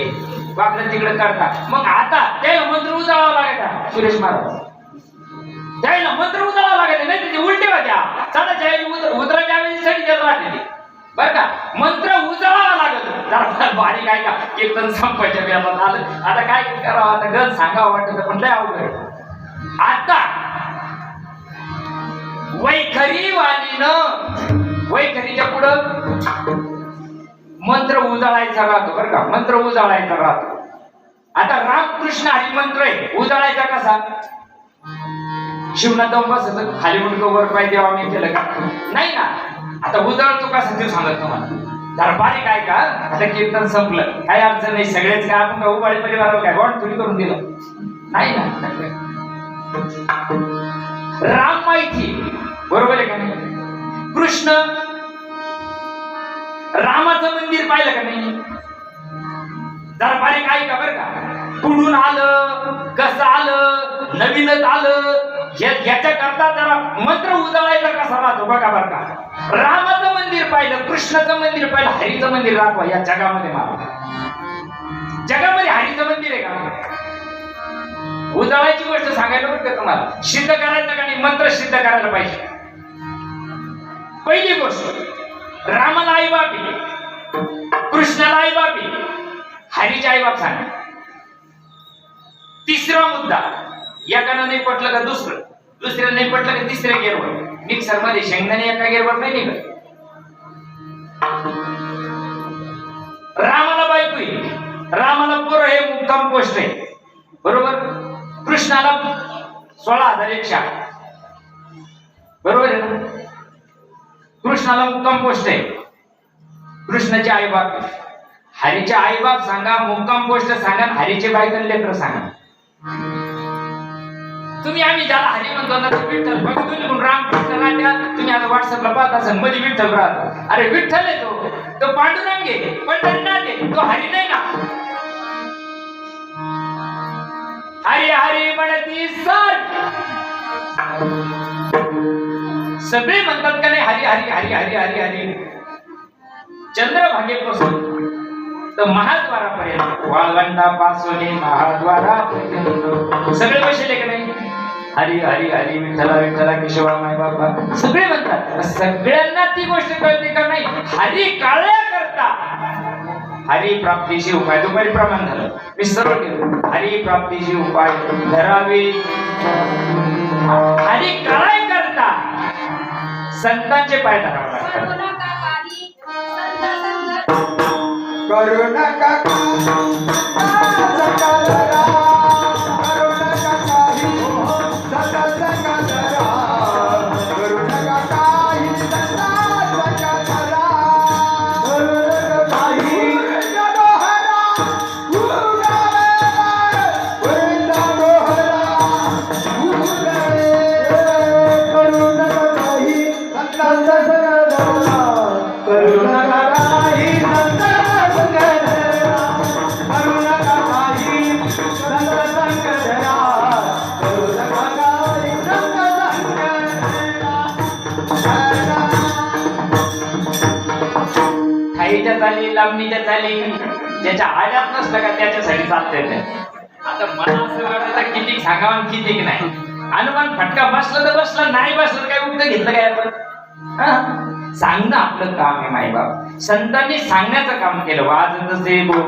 आपल्या तिकडे करता. मग आता त्याला मंत्र उजळावा लागायचा सुरेश महाराज, त्याला मंत्र उजळावा लागायचा, नाही तर ते उलटे होत्या चढाच्या उतराच्या वेळेसाठी त्याला राहते बरं का. मंत्र उजळावा लागत जरा बारीक आहे का कीर्तन संपायच्या वेळात आलं. आता काय करावं, आता गण सांगावं वाटत पण लय अवघड. आता वैखरी वाणीनं वैखरीच्या पुढं मंत्र उजळायचा राहतो बरं का, मंत्र उजळायचा राहतो. आता रामकृष्ण हरी मंत्र आहे, उजळायचा कसा? शिवना दम बसायचं, खाली मुंडकं वर पाय देवा मी केलं का? नाही ना. आता उजळतो कसा ते सांगत तुम्हाला, जरा बारीक आहे का. आता कीर्तन संपलं, काही अडचण नाही, सगळेच काय आपण उभाळी परिवारावर काय वाट थोडी करून दिलं नाही ना. राम माहिती बरोबर आहे का नाही? कृष्ण रामाचं मंदिर पाहिलं का नाही? जरा बारीक आहे का बरं का. कुठून आलं, कसं आलं, नवीनच आलं, ह्याच्या करता जरा मंत्र उजळायचा कसा राहतो बघा बरं का. रामाचं मंदिर पाहिलं, कृष्णाचं मंदिर पाहिलं, हरीचं मंदिर राहतो या जगामध्ये. मला जगामध्ये हरीचं मंदिर आहे का? उजळायची गोष्ट सांगायला बरं का तुम्हाला, सिद्ध करायचं का नाही, मंत्र सिद्ध करायला पाहिजे. पहिली गोष्ट, रामाला आई बापी, कृष्णाला आई बापी, हरीचे आई बाप सांगा. तिसरा मुद्दा, एकानं नाही पटलं का दुसरं, दुसऱ्याला नाही पटलं का तिसऱ्या गेअरवर. मिक्सर मध्ये शेंगदाणे एका गेअरवर नाही निघत. रामाला बायको आहे, रामाला पोरं हे मुक्काम पोस्ट आहे बरोबर. कृष्णाला 16,100 बरोबर आहे ना. कृष्णाला मुक्काम पोस्ट आहे. कृष्णाचे आई बाप, हरीचे आई बाप सांगा, मुक्काम पोस्ट सांगा, हरीचे बायकन लेकर सांगा. तुम्ही आम्ही ज्याला हरी म्हणतो ना ते विठ्ठल, बघ तुम्ही रामकृष्ण राहत्या, तुम्ही आता व्हॉट्सअपला पाहत असाल मध्ये विठ्ठल राहतो. अरे विठ्ठल आहे तो पांडुरंग आहे, पंढरीनाथ आहे, तो हरी नाही ना. हरी हरी म्हणती सर सगळे म्हणतात का नाही हरी हरी हरी हरी हरी हरी. चंद्रभागेपासून तर महाद्वारापर्यंत, वाळवंटापासून महाद्वारापर्यंत सगळे बसले का नाही हरी हरी हरी विठ्ठला विठ्ठला केशवा माय बाबा सगळे म्हणतात. सगळ्यांना ती गोष्ट कळते का नाही? हरी काळ्या करता हरी प्राप्तीशी उपाय. दुपारी प्रमाण झालं, मी सरळ केलं. हरी प्राप्तीशी उपाय धरावे, हरी काळ्या करता संतांचे पाय धरावे लागतात. करू नका चाली लांबणीच्या चाली ज्याच्या आड्यात नसलं का त्याच्यासाठी चालतंय ते. आता मला असं वाटतं किती सांगावं किती नाही. अनुमान फटका बसला तर बसला, नाही बसलं काय उलट घेतलं काय आपण. सांगणं आपलं काम आहे मायबाप. संतांनी सांगण्याचं काम केलं. वाजत से बोल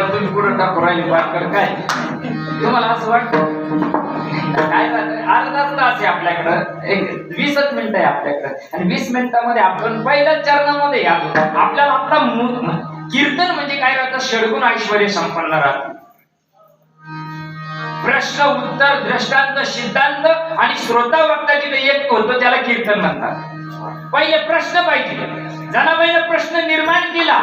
तुम्ही पुढे टाकू राहिली काय तुम्हाला असं वाटतं काय अर्धा तास आहे आपल्याकडं, एक 20च मिनिटं आहे आपल्याकडं आणि 20 मिनिटांमध्ये आपण पहिल्याच चरणामध्ये आपल्याला आपला कीर्तन म्हणजे काय राहतं, षडगुण ऐश्वर्य संपन्न राहतं. प्रश्न उत्तर दृष्टांत सिद्धांत आणि श्रोता वक्ताची एक होतो त्याला कीर्तन म्हणतात. पहिले प्रश्न पाहिजे. जनाबाईने प्रश्न निर्माण केला.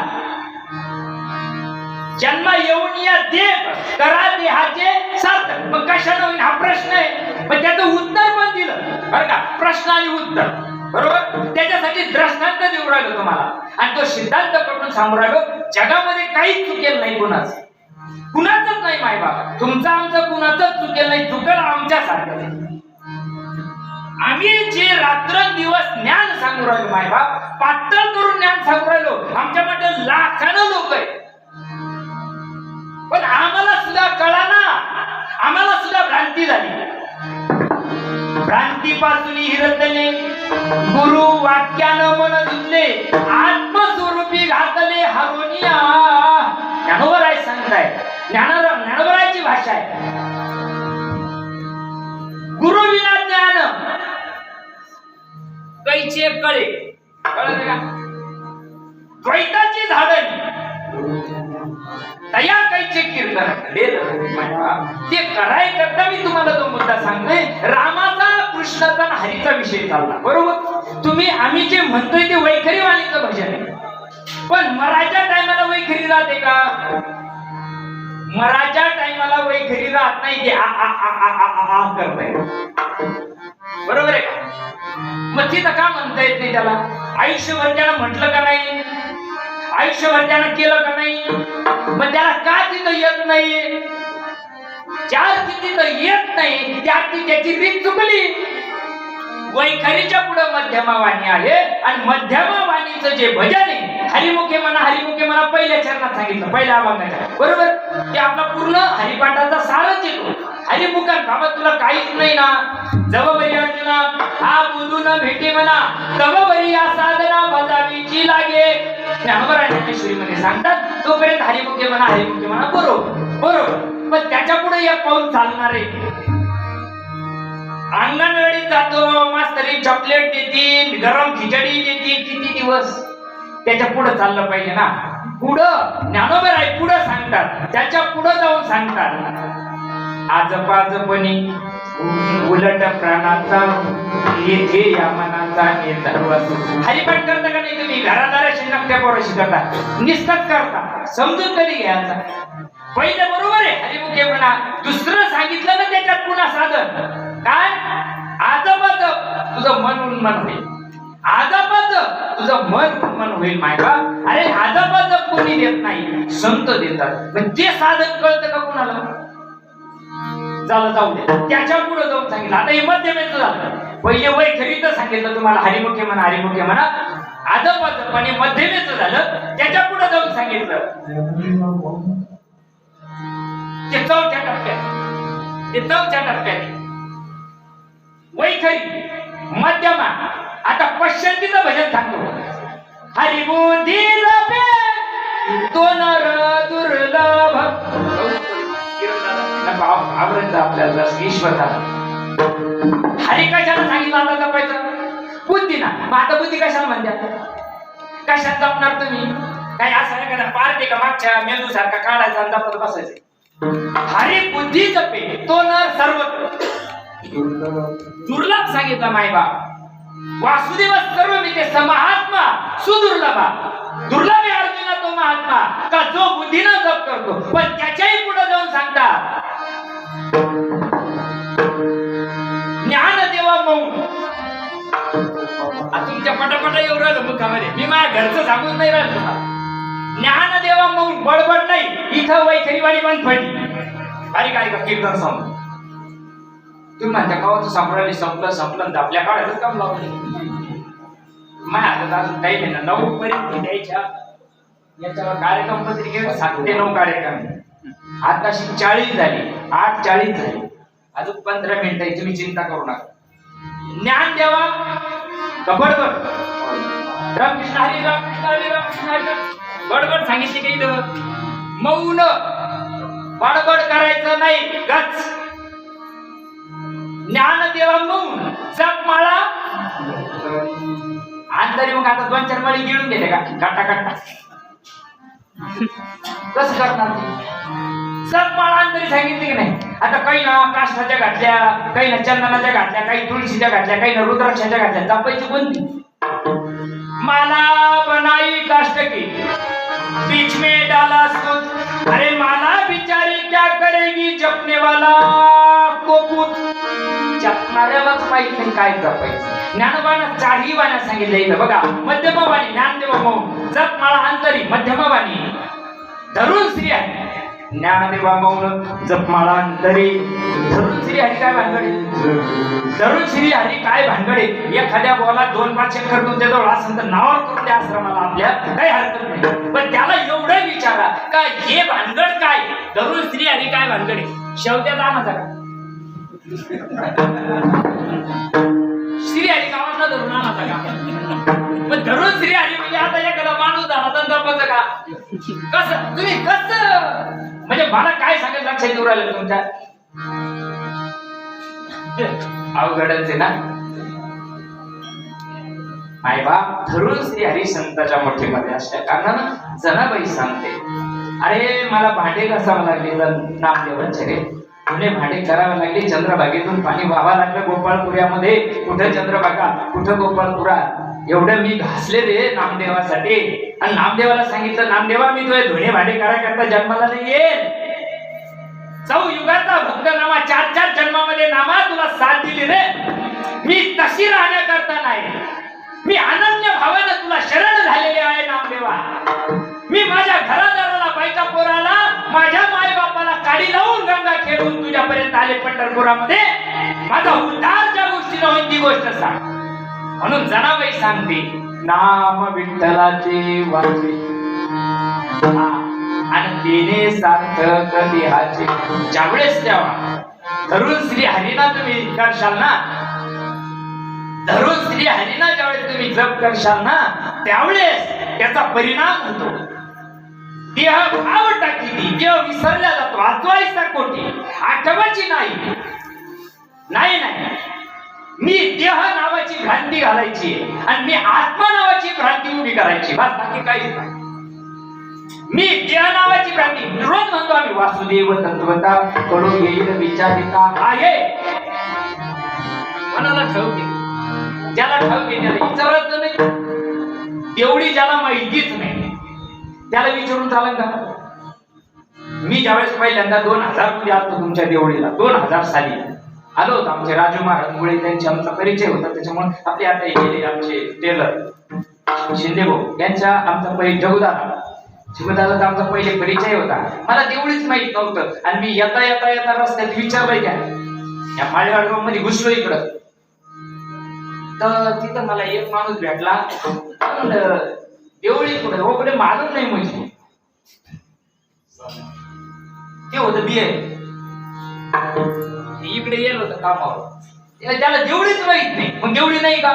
जन्म येऊन या देव करा देहाचे सार्थक. मग कशाने होईल हा प्रश्न आहे. पण त्याचं उत्तर पण दिलं बरं का. प्रश्न आणि उत्तर बरोबर. त्याच्यासाठी दृष्टांत देऊ राहिलो तुम्हाला आणि तो सिद्धांत पकडून सांगू राहिलो. जगामध्ये काहीच चुकेल नाही कुणाच नाही माय बाबा. तुमचं आमचं कुणाचंच चुकेल नाही. चुकेल आमच्यासारखं. आम्ही जे रात्रंदिवस ज्ञान सांगू राहिलो माय बाप पातळ करून ज्ञान सांगू राहिलो. आमच्यामध्ये लाखानं लोक आहेत पण आम्हाला सुद्धा कळाना. आम्हाला सुद्धा भ्रांती झाली. भ्रांतीपासून हिरतले गुरु वाक्यानं मन धुतले आत्मस्वरूपी घातले हरोनिया. ज्ञानोबराय सांगताय. ज्ञानोबरायची भाषा आहे. गुरु विना ज्ञान कैचे कळे. कळलं का. द्वैताची झाडं तया कैचे कीर्तन ते कराय करता मी तुम्हाला तो मुद्दा सांगतोय. रामाचा कृष्णाचा आणि हरीचा विषय चालला बरोबर. तुम्ही आम्ही जे म्हणतोय ते वैखरी वाणीचं भजन आहे. पण मराठ्या टायमाला वैखरी राहते का. मराठ्या टायमाला वैखरी राहत नाही. ते आ आ आ आ आ करताय बरोबर आहे का. मग तिथं का म्हणता येत नाही त्याला. आयुष्यभर त्यानं म्हटलं का नाही. आयुष्यभर त्यानं केलं का नाही. मग त्याला का तिथं येत नाही. ज्या तिथं येत नाही त्या त्याची रीत चुकली. वैखरीच्या पुढे मध्यमा वाणी आहे आणि मध्यमा वाणीचं जे भजन आहे हरिमुखे म्हणा पहिल्या चरणात सांगितलं पहिल्या अभंगाच्या बरोबर. ते आपला पूर्ण हरिपाठाचा सारच येतो. हरिमुखात बाबा तुला काहीच नाही ना. जवबरी अर्जुना हा बोलून भेटे म्हणा तवबरी या साधना बजावीची लागे. ज्ञानोबराय मध्ये सांगतात तोपर्यंत हरिमुखे म्हणा बरोबर. पण त्याच्या पुढे एक पाऊल चालणार आहे. अंगणवाडीत जातो मास्तरी चॉकलेट देतील गरम खिचडी देतील किती दिवस. त्याच्या पुढे चाललं पाहिजे ना. पुढं ज्ञानोबराय पुढं सांगतात. त्याच्या पुढे जाऊन सांगतात आजपाजपणी उलट प्राणाचा येथे या मनाचा निर्धार. हरिपाठ करता का नाही तुम्ही. घरादाराशी नकट्या पोराशी करता निस्तच करता. समजून कधी घ्यायचा. पहिले बरोबर आहे हरिमुखे म्हणा. दुसरं सांगितलं ना त्याच्यात पुन्हा साधन काय. आजपाज तुझं मन उन्मन होईल. आजपाज तुझं मन होईल मायबा. अरे आजपाज कोणी देत नाही संत देतात. पण ते साधन कळतं का कुणाला. जाऊ दे. त्याच्या पुढे जाऊन सांगितलं. आता हे मध्यमेचं झालं. पहिले वैखरीचं सांगितलं तुम्हाला हरिमुखे म्हणा आजपाजपणे मध्यमेचं झालं. त्याच्या पुढे जाऊन सांगितलं ते चौथ्या टप्प्यात वैखरी मध्यमा. आता पश्चंतीचं भजन सांगतो. हरिबुद्धी तो नर दुर्लभ. आपल्याला ईश्वर हरी कशाला सांगितलं आता जपायचं. बुद्धी ना. मग आता बुद्धी कशाला म्हणतात. कशात जपणार तुम्ही. काही असं नाही का पार्टी का मागच्या मेंदू सारखा काढायचा आणि जपत बसायचे. हरी बुद्धी जपे तो नर सर्व दुर्लभ सांगितलं मायबा. वासुदेव सर्व मी ते समहात्मा सुदुर्लभा. दुर्लभ आहे अर्जुना तो महात्मा का जो बुद्धीनं जप करतो. पण त्याच्याही पुढे जाऊन सांगतात ज्ञान देवा मौन. तुमच्या पटापटा येऊ राहिलो मुखामध्ये. मी माझ्या घरचं सांगून नाही राहिलो तुम्हाला. ज्ञान देवा मौन बडबड नाही. इथं वैखरीवाणी पण पडली. अरे काय का कीर्तन सांगू तुम्ही म्हणता गावाचं संपलं आपल्या काळातच काम लावलं. माझ्या हातात अजून काही नाही ना. 9 पर्यंत द्यायच्या याच्यावर कार्यक्रम पत्रिकेवर 7 ते 9 कार्यक्रम. आताशी 40 झाली. 8:40 झाली. अजून 15 मिनिटं आहे. तुम्ही चिंता करू नका. ज्ञान द्यावा बडबड. रामकृष्ण हरी रामकृष्ण हरी रामकृष्ण हरी बडबड सांगितली काही मौन. बडबड करायचं नाही. गच. ज्ञान देवा मौन. जप माळा अंतरी. मग आता 2-4 माळी गिळून गेले का काटा कसं करणार. जप माळा अंतरी सांगितली की नाही. आता काही ना काष्ठाच्या घातल्या, काही ना चंदनाच्या घातल्या, काही तुळशीच्या घातल्या, काही ना रुद्राक्षाच्या घातल्या, जपायची कोणती? माला बनाई काष्ट की बीच में डाला सूत, अरे माला बिचारी क्या करेगी जपने वाला को पूत. जपणाऱ्यालाच माहित नाही काय जपायचं. ज्ञानोबानं चारही वाण्या सांगितल्या इथं बघा. मध्यमवाणी ज्ञानदेव मौन, जप माळा अंतरी मध्यमवाणी, धरून श्री हरी ज्ञानदेवा मौन, जप माळा अंतरी, धरून श्री हरी काय भानगडे, धरून श्री हरी काय भानगडे. एखाद्या बोला 2-5 एकर तुमच्या जवळ असेल तर नावावर करून द्या आश्रमाला, आपल्या काही हरकत नाही. पण त्याला एवढं विचारा का हे भानगड काय, धरून श्री हरी काय भानगडे. शेवट्या जाण्याचा का श्री हरी गावातला धरून आणायचा का. पण धरून श्री हरी म्हणजे आता एखादा माणूस झाला तर जपायचं का. कसं तुम्ही कसं म्हणजे मला काय सांगायचं लक्षात येऊ राहिलं तुमच्या. अवघडच आहे ना. आई बाप धरून श्री हरी संताच्या मोठीमध्ये असल्या कारणानं जनाबाई सांगते, अरे मला भांडे घासावं लागले नामदेवांचे रे. जुने भांडे करावे लागले. चंद्रभागेतून पाणी व्हावं लागलं गोपाळपुऱ्यामध्ये. कुठं चंद्रभागा कुठं गोपाळपुरा. एवढं मी घासले रे नामदेवासाठी. आणि नामदेवाला सांगितलं, नामदेवा मी तुझे धुणे भांडे करायकरता जन्माला नाही येईल. 4 युगाचा भक्त नामा 4 जन्मामध्ये नामा तुला साथ दिली रे. मी तशी राहण्याकरता नाही, मी अनन्य भावानं तुला शरण झालेले आहे नामदेवा. मी माझ्या घरादाराला बायका पोराला माझ्या माय बापाला काडी लावून गंगा खेळून तुझ्यापर्यंत आले पंढरपुरामध्ये. माझा उद्धार ज्या गोष्टीला होईल ती गोष्ट सांग. म्हणून जनाबाई सांगते, नाम विठ्ठलाचे वाचे आणि तिने सार्थक देहाचे. ज्यावेळेस तेव्हा धरून श्री हरीना तुम्ही करशाल ना, धरून श्री हरीना ज्यावेळेस तुम्ही जप करशाल ना, त्यावेळेस त्याचा परिणाम होतो. देह भाव टाकी ती, देह विसरला जातो. आठवायचा कोटी, आठवायची नाही. नाही नाही, मी देह नावाची भ्रांती घालायची आणि मी आत्मा नावाची भ्रांती उभी करायची, बस बाकी काहीच नाही. मी देह नावाची भ्रांती रोज म्हणतो आम्ही, वासुदेव तत्वता कडू येईल विचारिता आहे. मनाला ठेवते, ज्याला ठेवते त्याला विचारायचं नाही. एवढी ज्याला माहितीच नाही त्याला विचारून चालेल का. मी ज्यावेळेस पहिल्यांदा 2000 मध्ये आलो तुमच्या देवळीला, 2000 साली आलो होतो. आमचे राजू महाराज मुळे त्यांची आमचा परिचय होता. त्याच्यामुळे आपले आता गेले आमचे टेलर शिंदे भाऊ यांच्या आमचा पहिले जगुदादा आमचा पहिले परिचय होता. मला देवळीच माहित नव्हतं आणि मी येता येता येता रस्त्यात विचारलंय त्या या माळेगाव मध्ये घुसलो इकडं. तर तिथं मला एक माणूस भेटला, देवळी कुठे ओकडे मालूम नाही म्हणजे ते होतं बिये इकडे येल होतं कामावर. त्याला देवळीच माहित नाही. मग देवळी नाही का.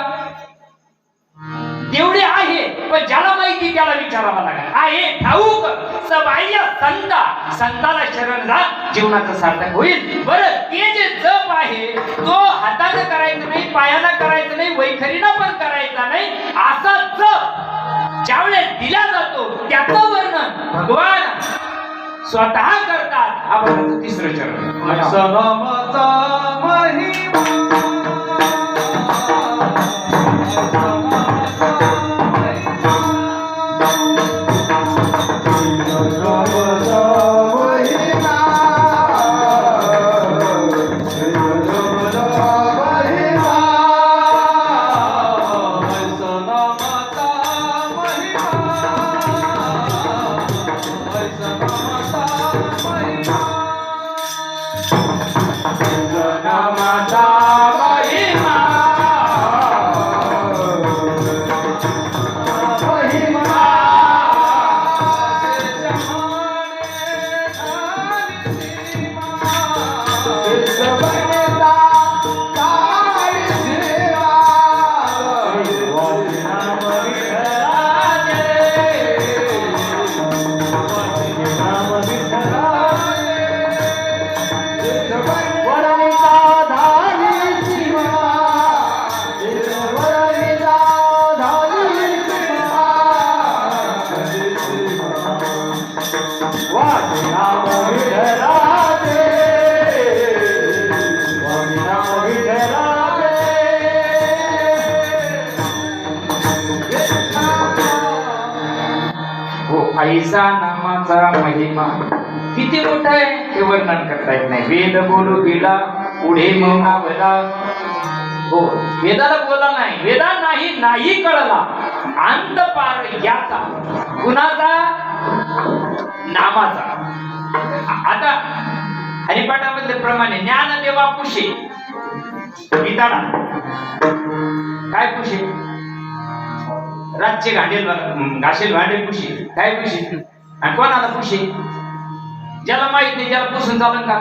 देवळी आहे पण ज्याला माहिती त्याला विचारावं लागेल. आहे ठाऊक सबाह्य संता, संताला शरण जा, जीवनाचं सार्थक होईल. बरं ते जे जप आहे तो हाताने करायचं नाही, पायानं करायचं नाही, वैखरीनं पण करायचा नाही. असा जप ज्यावेळेस दिला जातो त्याचं वर्णन भगवान स्वतः करतात. आपण तिसरं चरण सनामाचा महिमा, ऐसा नामाचा महिमा किती मोठा आहे हे वर्णन करता येत नाही. वेद बोलू गेला पुढे मौना भला. हो, वेदाला बोला नाही, वेदा नाही कळला अंत पार याचा कुणाचा नामाचा. आता हरिपाठामध्ये प्रमाणे ज्ञानदेवा पुशे विताडा काय पुशे रातचे घाशेल भांडे पुशी काय पुशी आणि कोणाला पुशी ज्याला माहित नाही ज्याला पुसून चालन का.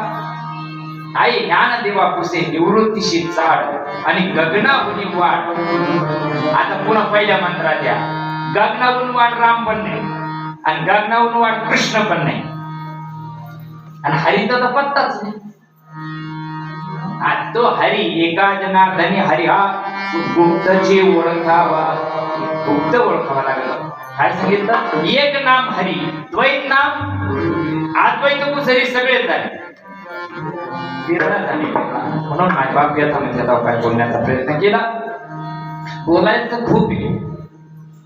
आई ज्ञानदेवा पुसे निवृत्तीशी चाड आणि गगनाहून वाढ. आता पुन्हा पहिल्या मंत्रात या गगनाहून वाढ राम पण नाही आणि गगनाहून वाढ कृष्ण पण नाही आणि हरीचा तर पत्ताच नाही. तो हरी एका जनार्दनी हरी हा गुप्तची ओळखावा. गुप्त ओळखावा लागला. काय सांगितलं एक नाम हरी द्वैत नाम अद्वैत कुसरी सगळेच झाले म्हणून माझ्या बाप याचा काय बोलण्याचा प्रयत्न केला. बोलायचं खूप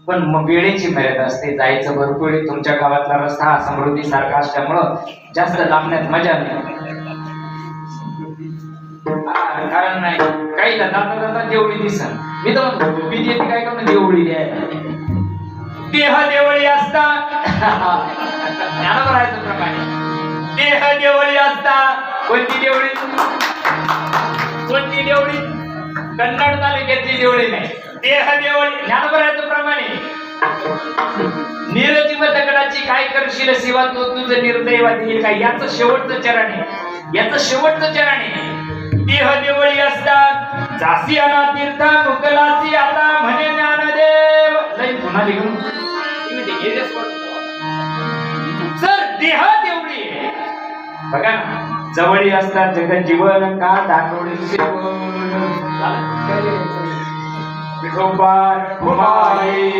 पण मग वेळेची मर्यादा असते. जायचं भरपूर. तुमच्या गावातला रस्ता हा समृद्धी सारखा असल्यामुळं जास्त लांबण्यात मजा नाही. कारण नाही काही जाता जाता देवळी दिसन मी तर काय करून देवळी देह देवळी असतात ज्ञानावर आहे प्रमाणे देह देवळी असतात. कोणती देवळी कन्नड तालुक्यातली देवळी नाही. देह देवळी ज्ञानावर आहे प्रमाणे निरजीव दगडाची काय करशील सेवा तो तुझं निर्दयवाद येईल काय. याचं शेवटचं चरण आहे. देह देवळी असतात जासी अना तीर्थ मुकलासी आता म्हणे ज्ञानदेव. नाही पुन्हा लिहून सर देह देवळी बघा ना जवळी असतात जगत जीवन का दाखवली विठोबार घुमाई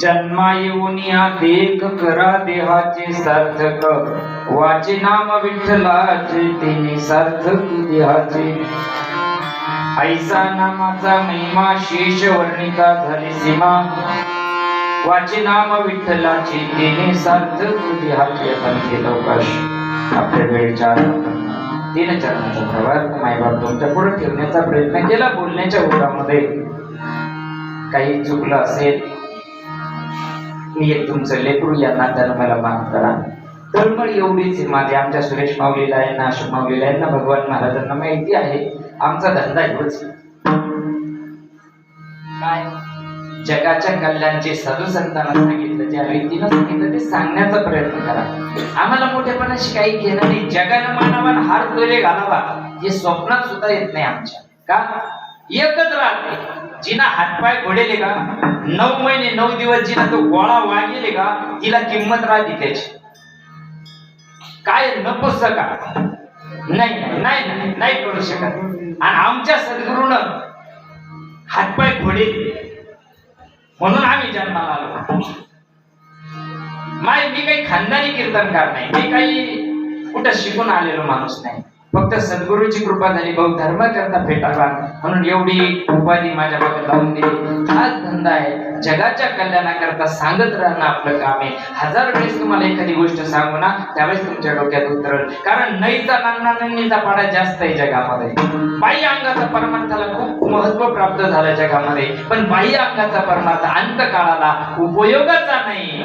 जन्मा येऊनिया देख करा देहाचे सार्थक वाचे नाम विठ्ठलाचे तिने सार्थक देहाचे. ऐसा नामाचा महिमा शेष वर्णिता झाली सीमा वाचे नाम विठ्ठलाचे तिने सार्थक देहाचे. आपण अवकाश आपल्या वेळेच्या 3 चरणाचा प्रवास मायबाप तुमच्या पुढे ठेवण्याचा प्रयत्न केला. बोलण्याच्या ओघामध्ये काही चुकलं असेल मी एक तुमचं लेकरू या नात्यानं मला माफ करा. तळमळ एवढीच माझे आमच्या सुरेश माऊलीला आहे ना अशोक माऊलीला आहे ना भगवान महाराजांना माहिती आहे आमचा धंदा एवढंच काय जगाच्या कल्याणचे साधू संतांना सांगितलं ज्या रीतीनं सांगितलं ते सांगण्याचा प्रयत्न करा. आम्हाला मोठेपणाशी काही घेणं नाही. जगानं मानवाला हार तोले घालावा हे स्वप्नात सुद्धा येत नाही आमच्या. का एकच राहते जिना हातपाय घोडेले का 9 महिने 9 दिवस जिना तो गोळा वागेले का तिला किंमत राहते त्याची. काय नकोस का नाही करू शकत. आणि आमच्या सद्गुरूनं हातपाय घोडेले म्हणून आम्ही जन्माला आलो. मी काही खानदानी कीर्तनकार नाही. मी काही कुठं शिकून आलेलो माणूस नाही. फक्त सद्गुरूची कृपा झाली, भाऊ धर्म करता फेटाळला म्हणून एवढी उपाधी माझ्या मागे लावून दिली. हाच धंदा आहे, जगाच्या कल्याणाकरता सांगत राहणं आपलं काम आहे. 1000 वेळेस तुम्हाला एखादी गोष्ट सांगू ना, त्यावेळेस तुमच्या डोक्यात उतरल. कारण नईचा नाना नन्नीचा पाडा जास्त आहे जगामध्ये. बाह्य अंगाचा परमार्थाला खूप महत्व प्राप्त झालं जगामध्ये, पण बाह्य अंगाचा परमार्थ अंत काळाला उपयोगाचा नाही.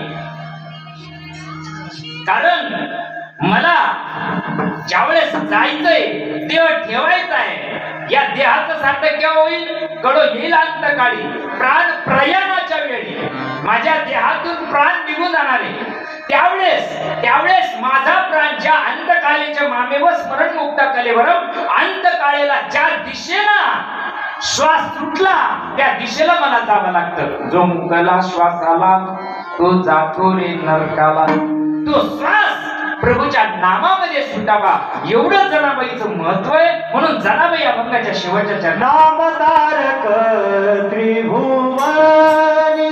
कारण मला ज्यावेळेस जायचंय देह ठेवायचा आहे, या देहाचं सार्थक केव्हा होईल? कळो येईल अंतकाळी, प्राण प्रयाणाच्या वेळी माझ्या देहातून प्राण निघून जाणार आहे. त्यावेळेस माझा प्राण ज्या अंतकाळीच्या मामेव स्मरण मुक्ता कलेवर अंतकाळेला ज्या दिशेला श्वास सुटला त्या दिशेला मला जावं लागतं. जो मुकला श्वासाला तो जातो रे नरकाला. तो श्वास प्रभूच्या नामामध्ये सुटावा, एवढं जनाबाईचं महत्व आहे. म्हणून जनाबाई अभंगाच्या शेवटच्या चरणात नाम तारक त्रिभुवनी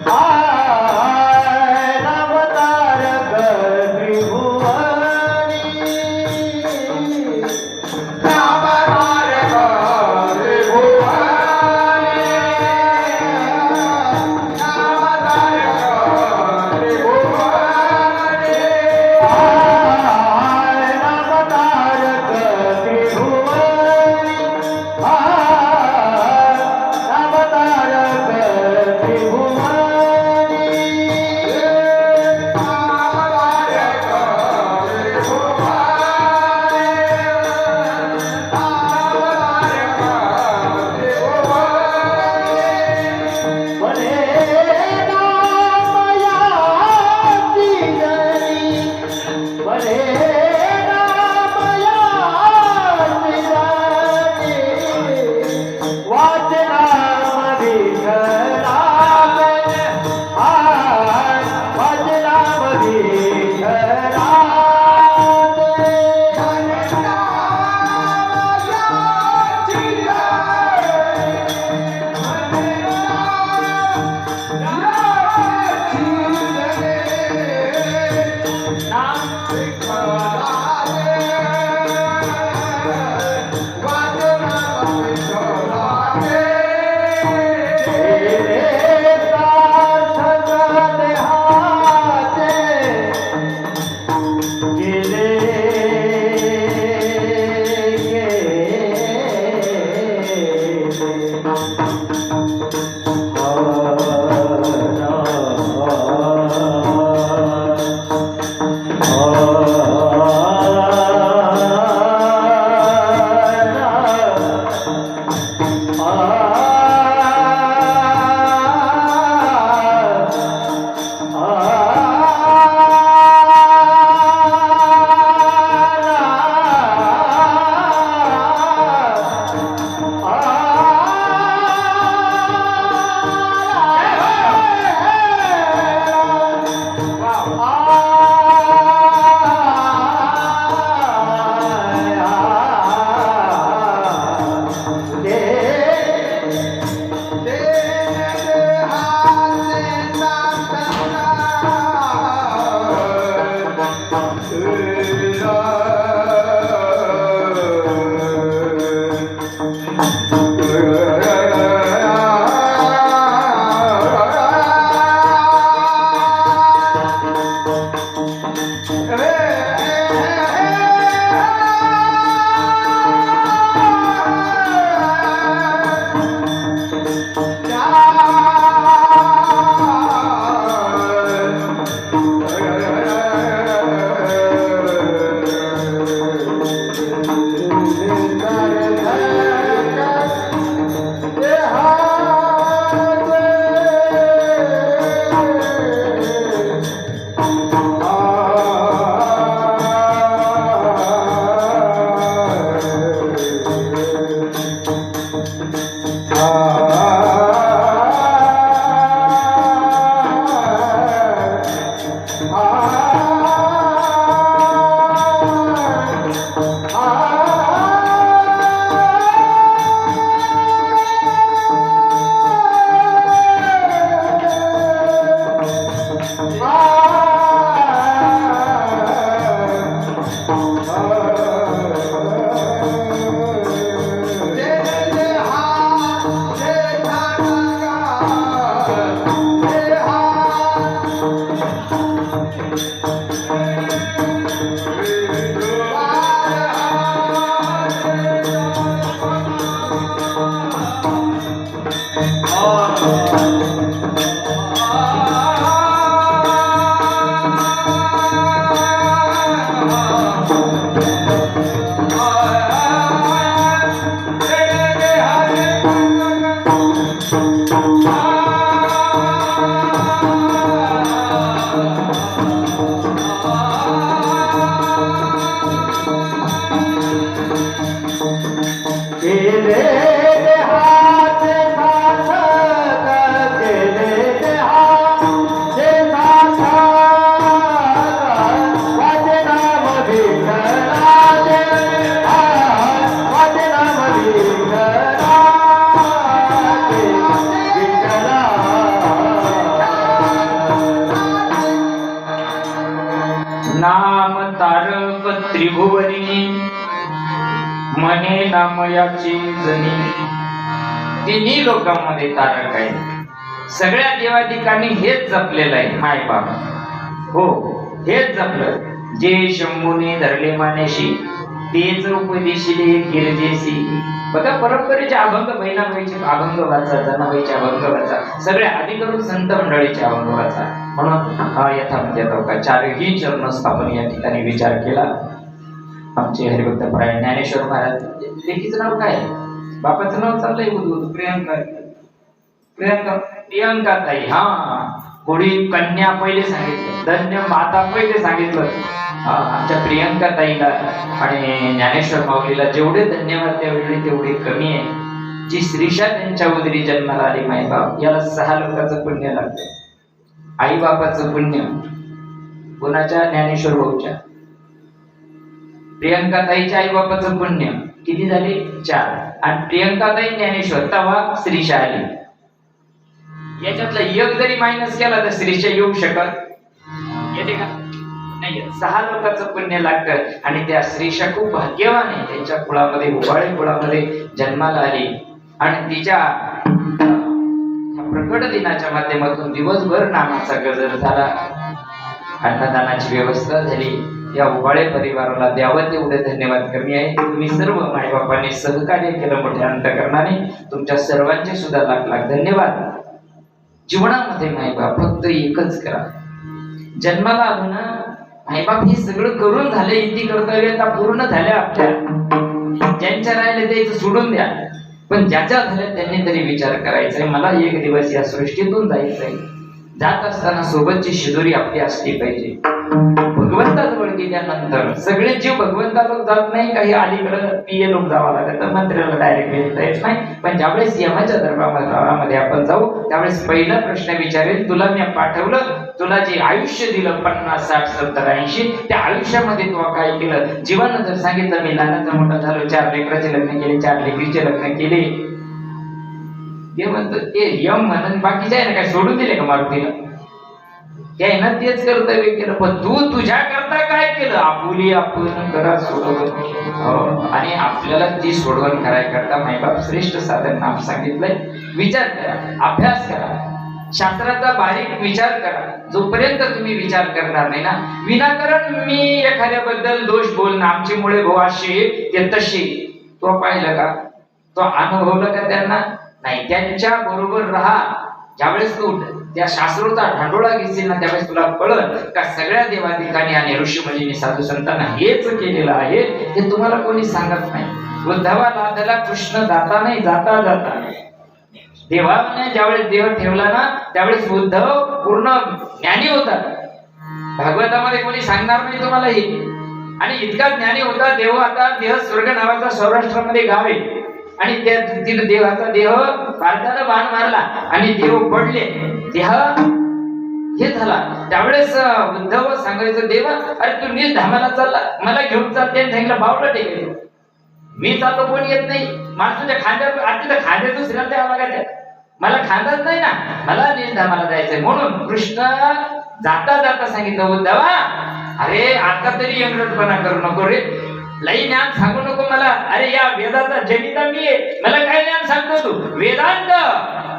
नाम तारक त्रिभुवनी नाम तारक त्रिभुवनी नाम तारक त्रिभुवनी नाम तारक त्रिभुवनी नाम तारक त्रिभुवनी नाम तारक त्रिभुवनी म्हणे नामयाची जनी. तिन्ही लोकांमध्ये तारक आहे. सगळ्या देवाधिकांनी हेच जपलेलं आहे मायबाप. हो, हेच जपलं. जे शंभूने धरले मानेशी तेच उपदेशिले गिरजेसी. बघा, परंपरेचे अभंग, बहिणाबाईचे अभंग वाचा, जनाबाईचे अभंग वाचा, सगळ्या आधी करून संत मंडळीचे अभंग वाचा. म्हणून यथामध्ये का चारही चरण स्थापन या ठिकाणी विचार केला. आमचे हरिभक्त परायण ज्ञानेश्वर महाराज. लेकीचं नाव काय? बापाचं नाव चाललंय उद्भूत प्रियंका. प्रियंका ताई. हा, पुढे कन्या पहिले सांगितलं, धन्य माता पहिले सांगितलं. आमच्या प्रियंका ताईला आणि ज्ञानेश्वर माऊलीला जेवढे धन्यवाद त्यावेळी तेवढे कमी आहे. जी श्रीषा त्यांच्या उदरी जन्माला आली मायबाप, याला 6 लोकांचं पुण्य लागतं. आई बापाचं पुण्य कोणाच्या? ज्ञानेश्वर भाऊच्या. प्रियंका ताईच्या आई बापाचं पुण्य किती झाले? 4. आणि प्रियंका ताई ज्ञानेश्वर, तेव्हा श्रीषा आली. याच्यातला एक जरी मायनस केला तर श्रीषा येऊ शकत येते का? नाही. 6 लोकांचं पुण्य लागतं. आणि त्या श्रीषा खूप भाग्यवान आहे. त्यांच्या कुळामध्ये, उबाळे कुळामध्ये जन्माला आली. आणि तिच्या प्रकट दिनाच्या माध्यमातून दिवसभर नामाचा गजर झाला. अन्नदानाची व्यवस्था झाली. या उबाळे परिवाराला द्यावं तेवढे धन्यवाद कमी आहे. तुम्ही सर्व मायबापांनी सहकार्य केलं मोठ्या अंतकरणाने. तुमच्या सर्वांचे सुद्धा लाख लाख धन्यवाद. जीवनामध्ये मायबाप फक्त एकच करा. जन्माला आलो ना, मायबाप हे सगळं करून झाले, इतकी कर्तव्य आता पूर्ण झाल्या आपल्या. ज्यांच्या राहिले त्याचं सोडून द्या, पण ज्याच्या झाल्या त्यांनी तरी विचार करायचा, मला एक दिवस या सृष्टीतून जायचंय. जात असताना सोबतची शिदोरी आपली असली पाहिजे. भगवंताजवळ गेल्यानंतर सगळे जीव भगवंताला जात नाही. काही अलीकडं पीए लोक जावं लागत, मंत्र्याला डायरेक्ट येत नाही. पण ज्यावेळेस यमाच्या दरबारामध्ये आपण जाऊ त्यावेळेस पहिला प्रश्न विचारेल, तुला मी पाठवलं, तुला जे आयुष्य दिलं 50, 60, 70, 80, त्या आयुष्यामध्ये तू काय केलं? जीवानं जर सांगितलं मी लहानाचा मोठा झालो, 4 लेकराचे लग्न केले, 4 लेकरीचे लग्न केले, ते म्हणतो ते यम म्हणून बाकीचे आहे ना काय सोडून दिले का मारुतीला? त्यानं तेच कर्तव्य केलं. पण तू तुझ्या करता काय केलं? आपुली आपण करा सोडवण. आणि आपल्याला ती सोडवण करायकरता मायबाप श्रेष्ठ साधन नाम सांगितलंय. विचार करा, अभ्यास करा, शास्त्राचा बारीक विचार करा. जोपर्यंत तुम्ही विचार करणार नाही ना, विनाकारण मी एखाद्याबद्दल दोष बोलणं, आमची मुळे भाऊ अशी ते तशी, तो पाहिलं का? तो अनुभवलं का त्यांना? नाही. त्यांच्या बरोबर राहा. ज्यावेळेस तू त्या शास्त्रोचा ढांडोळा घेशील ना, त्यावेळेस तुला कळलं का सगळ्या देवाधिकांनी आणि ऋषीमुनींनी साधू संतांना हेच केलेलं आहे. हे तुम्हाला कोणी सांगत नाही. उद्धवा नांदला कृष्ण जाता नाही, जाता जाता देवाने ज्यावेळेस देव ठेवला ना, त्यावेळेस उद्धव पूर्ण ज्ञानी होता. भागवतामध्ये कोणी सांगणार नाही तुम्हाला हे. आणि इतका ज्ञानी होता देव. आता देह स्वर्ग नावाचा सौराष्ट्रामध्ये गाव आहे. आणि त्या तिथे देवाचा देह भारताला बाण मारला आणि देव पडले, देह हे झाला. त्यावेळेस उद्धव सांगायचं, देव अरे तू नीट धामाला चालला, मला घेऊन चालते. सांगितलं बावला टेकायचं, मी चालतो कोणी येत नाही. मला तुझ्या खांद्यावर आता तर खांद्या दुसऱ्याला द्यावं लागायचं, मला खांदाच नाही ना, मला नीट धामाला जायचंय. म्हणून कृष्ण जाता जाता सांगितलं, उद्धवा अरे आता तरी यंगटपणा करू नको रे. लई ज्ञान सांगू नको मला. अरे या वेदाचा जनिता मी आहे, मला काय ज्ञान सांगतो तू? वेदांत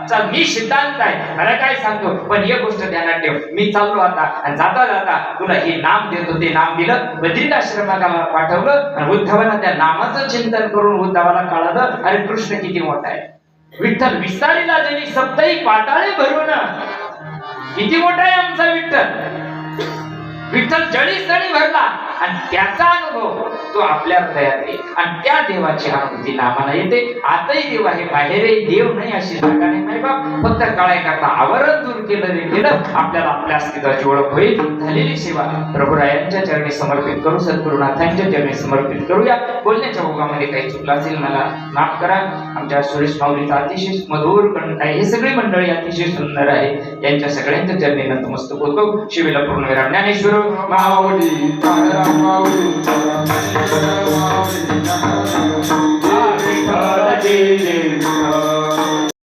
चा मी सिद्धांत आहे, मला काय सांगतो? पण एक गोष्ट ध्यानात ठेव, मी चाललो आता आणि जाता जाता तुला हे नाम देतो. ते नाम दिलं, बद्रीनाथ आश्रमाला पाठवलं आणि उद्धवाला त्या नामाचं चिंतन करून उद्धवाला कळालं अरे कृष्ण किती मोठा आहे. विठ्ठल विस्तारीला जणी सप्ताही पाताळे भरून, किती मोठा आहे आमचा विठ्ठल. विठ्ठल जळी स्थळी भरला आणि त्याचा अनुभव तो आपल्या हृदयात आहे आणि त्या देवाची अनुभूती नामाला येते. आताही देव आहे, बाहेरही देव नाही अशी जागा नाही बाप. फक्त काळाय करता आवरण दूर केलं रे केलं, आपल्याला आपल्या अस्तित्वाची ओळख होईल. झालेली सेवा प्रभुरायांच्या चरणी समर्पित करू, सद्गुरुनाथांच्या चरणी समर्पित करूया. बोलण्याच्या ओघामध्ये काही चुकलं असेल मला माफ करा. आमच्या सुरेश माऊलीचा अतिशय मधुर कंठ आहे, हे सगळी मंडळी अतिशय सुंदर आहे. यांच्या सगळ्यांच्या चरणी नतमस्तक होतो. शिवेला पूर्ण विराम. ज्ञानेश्वर माऊली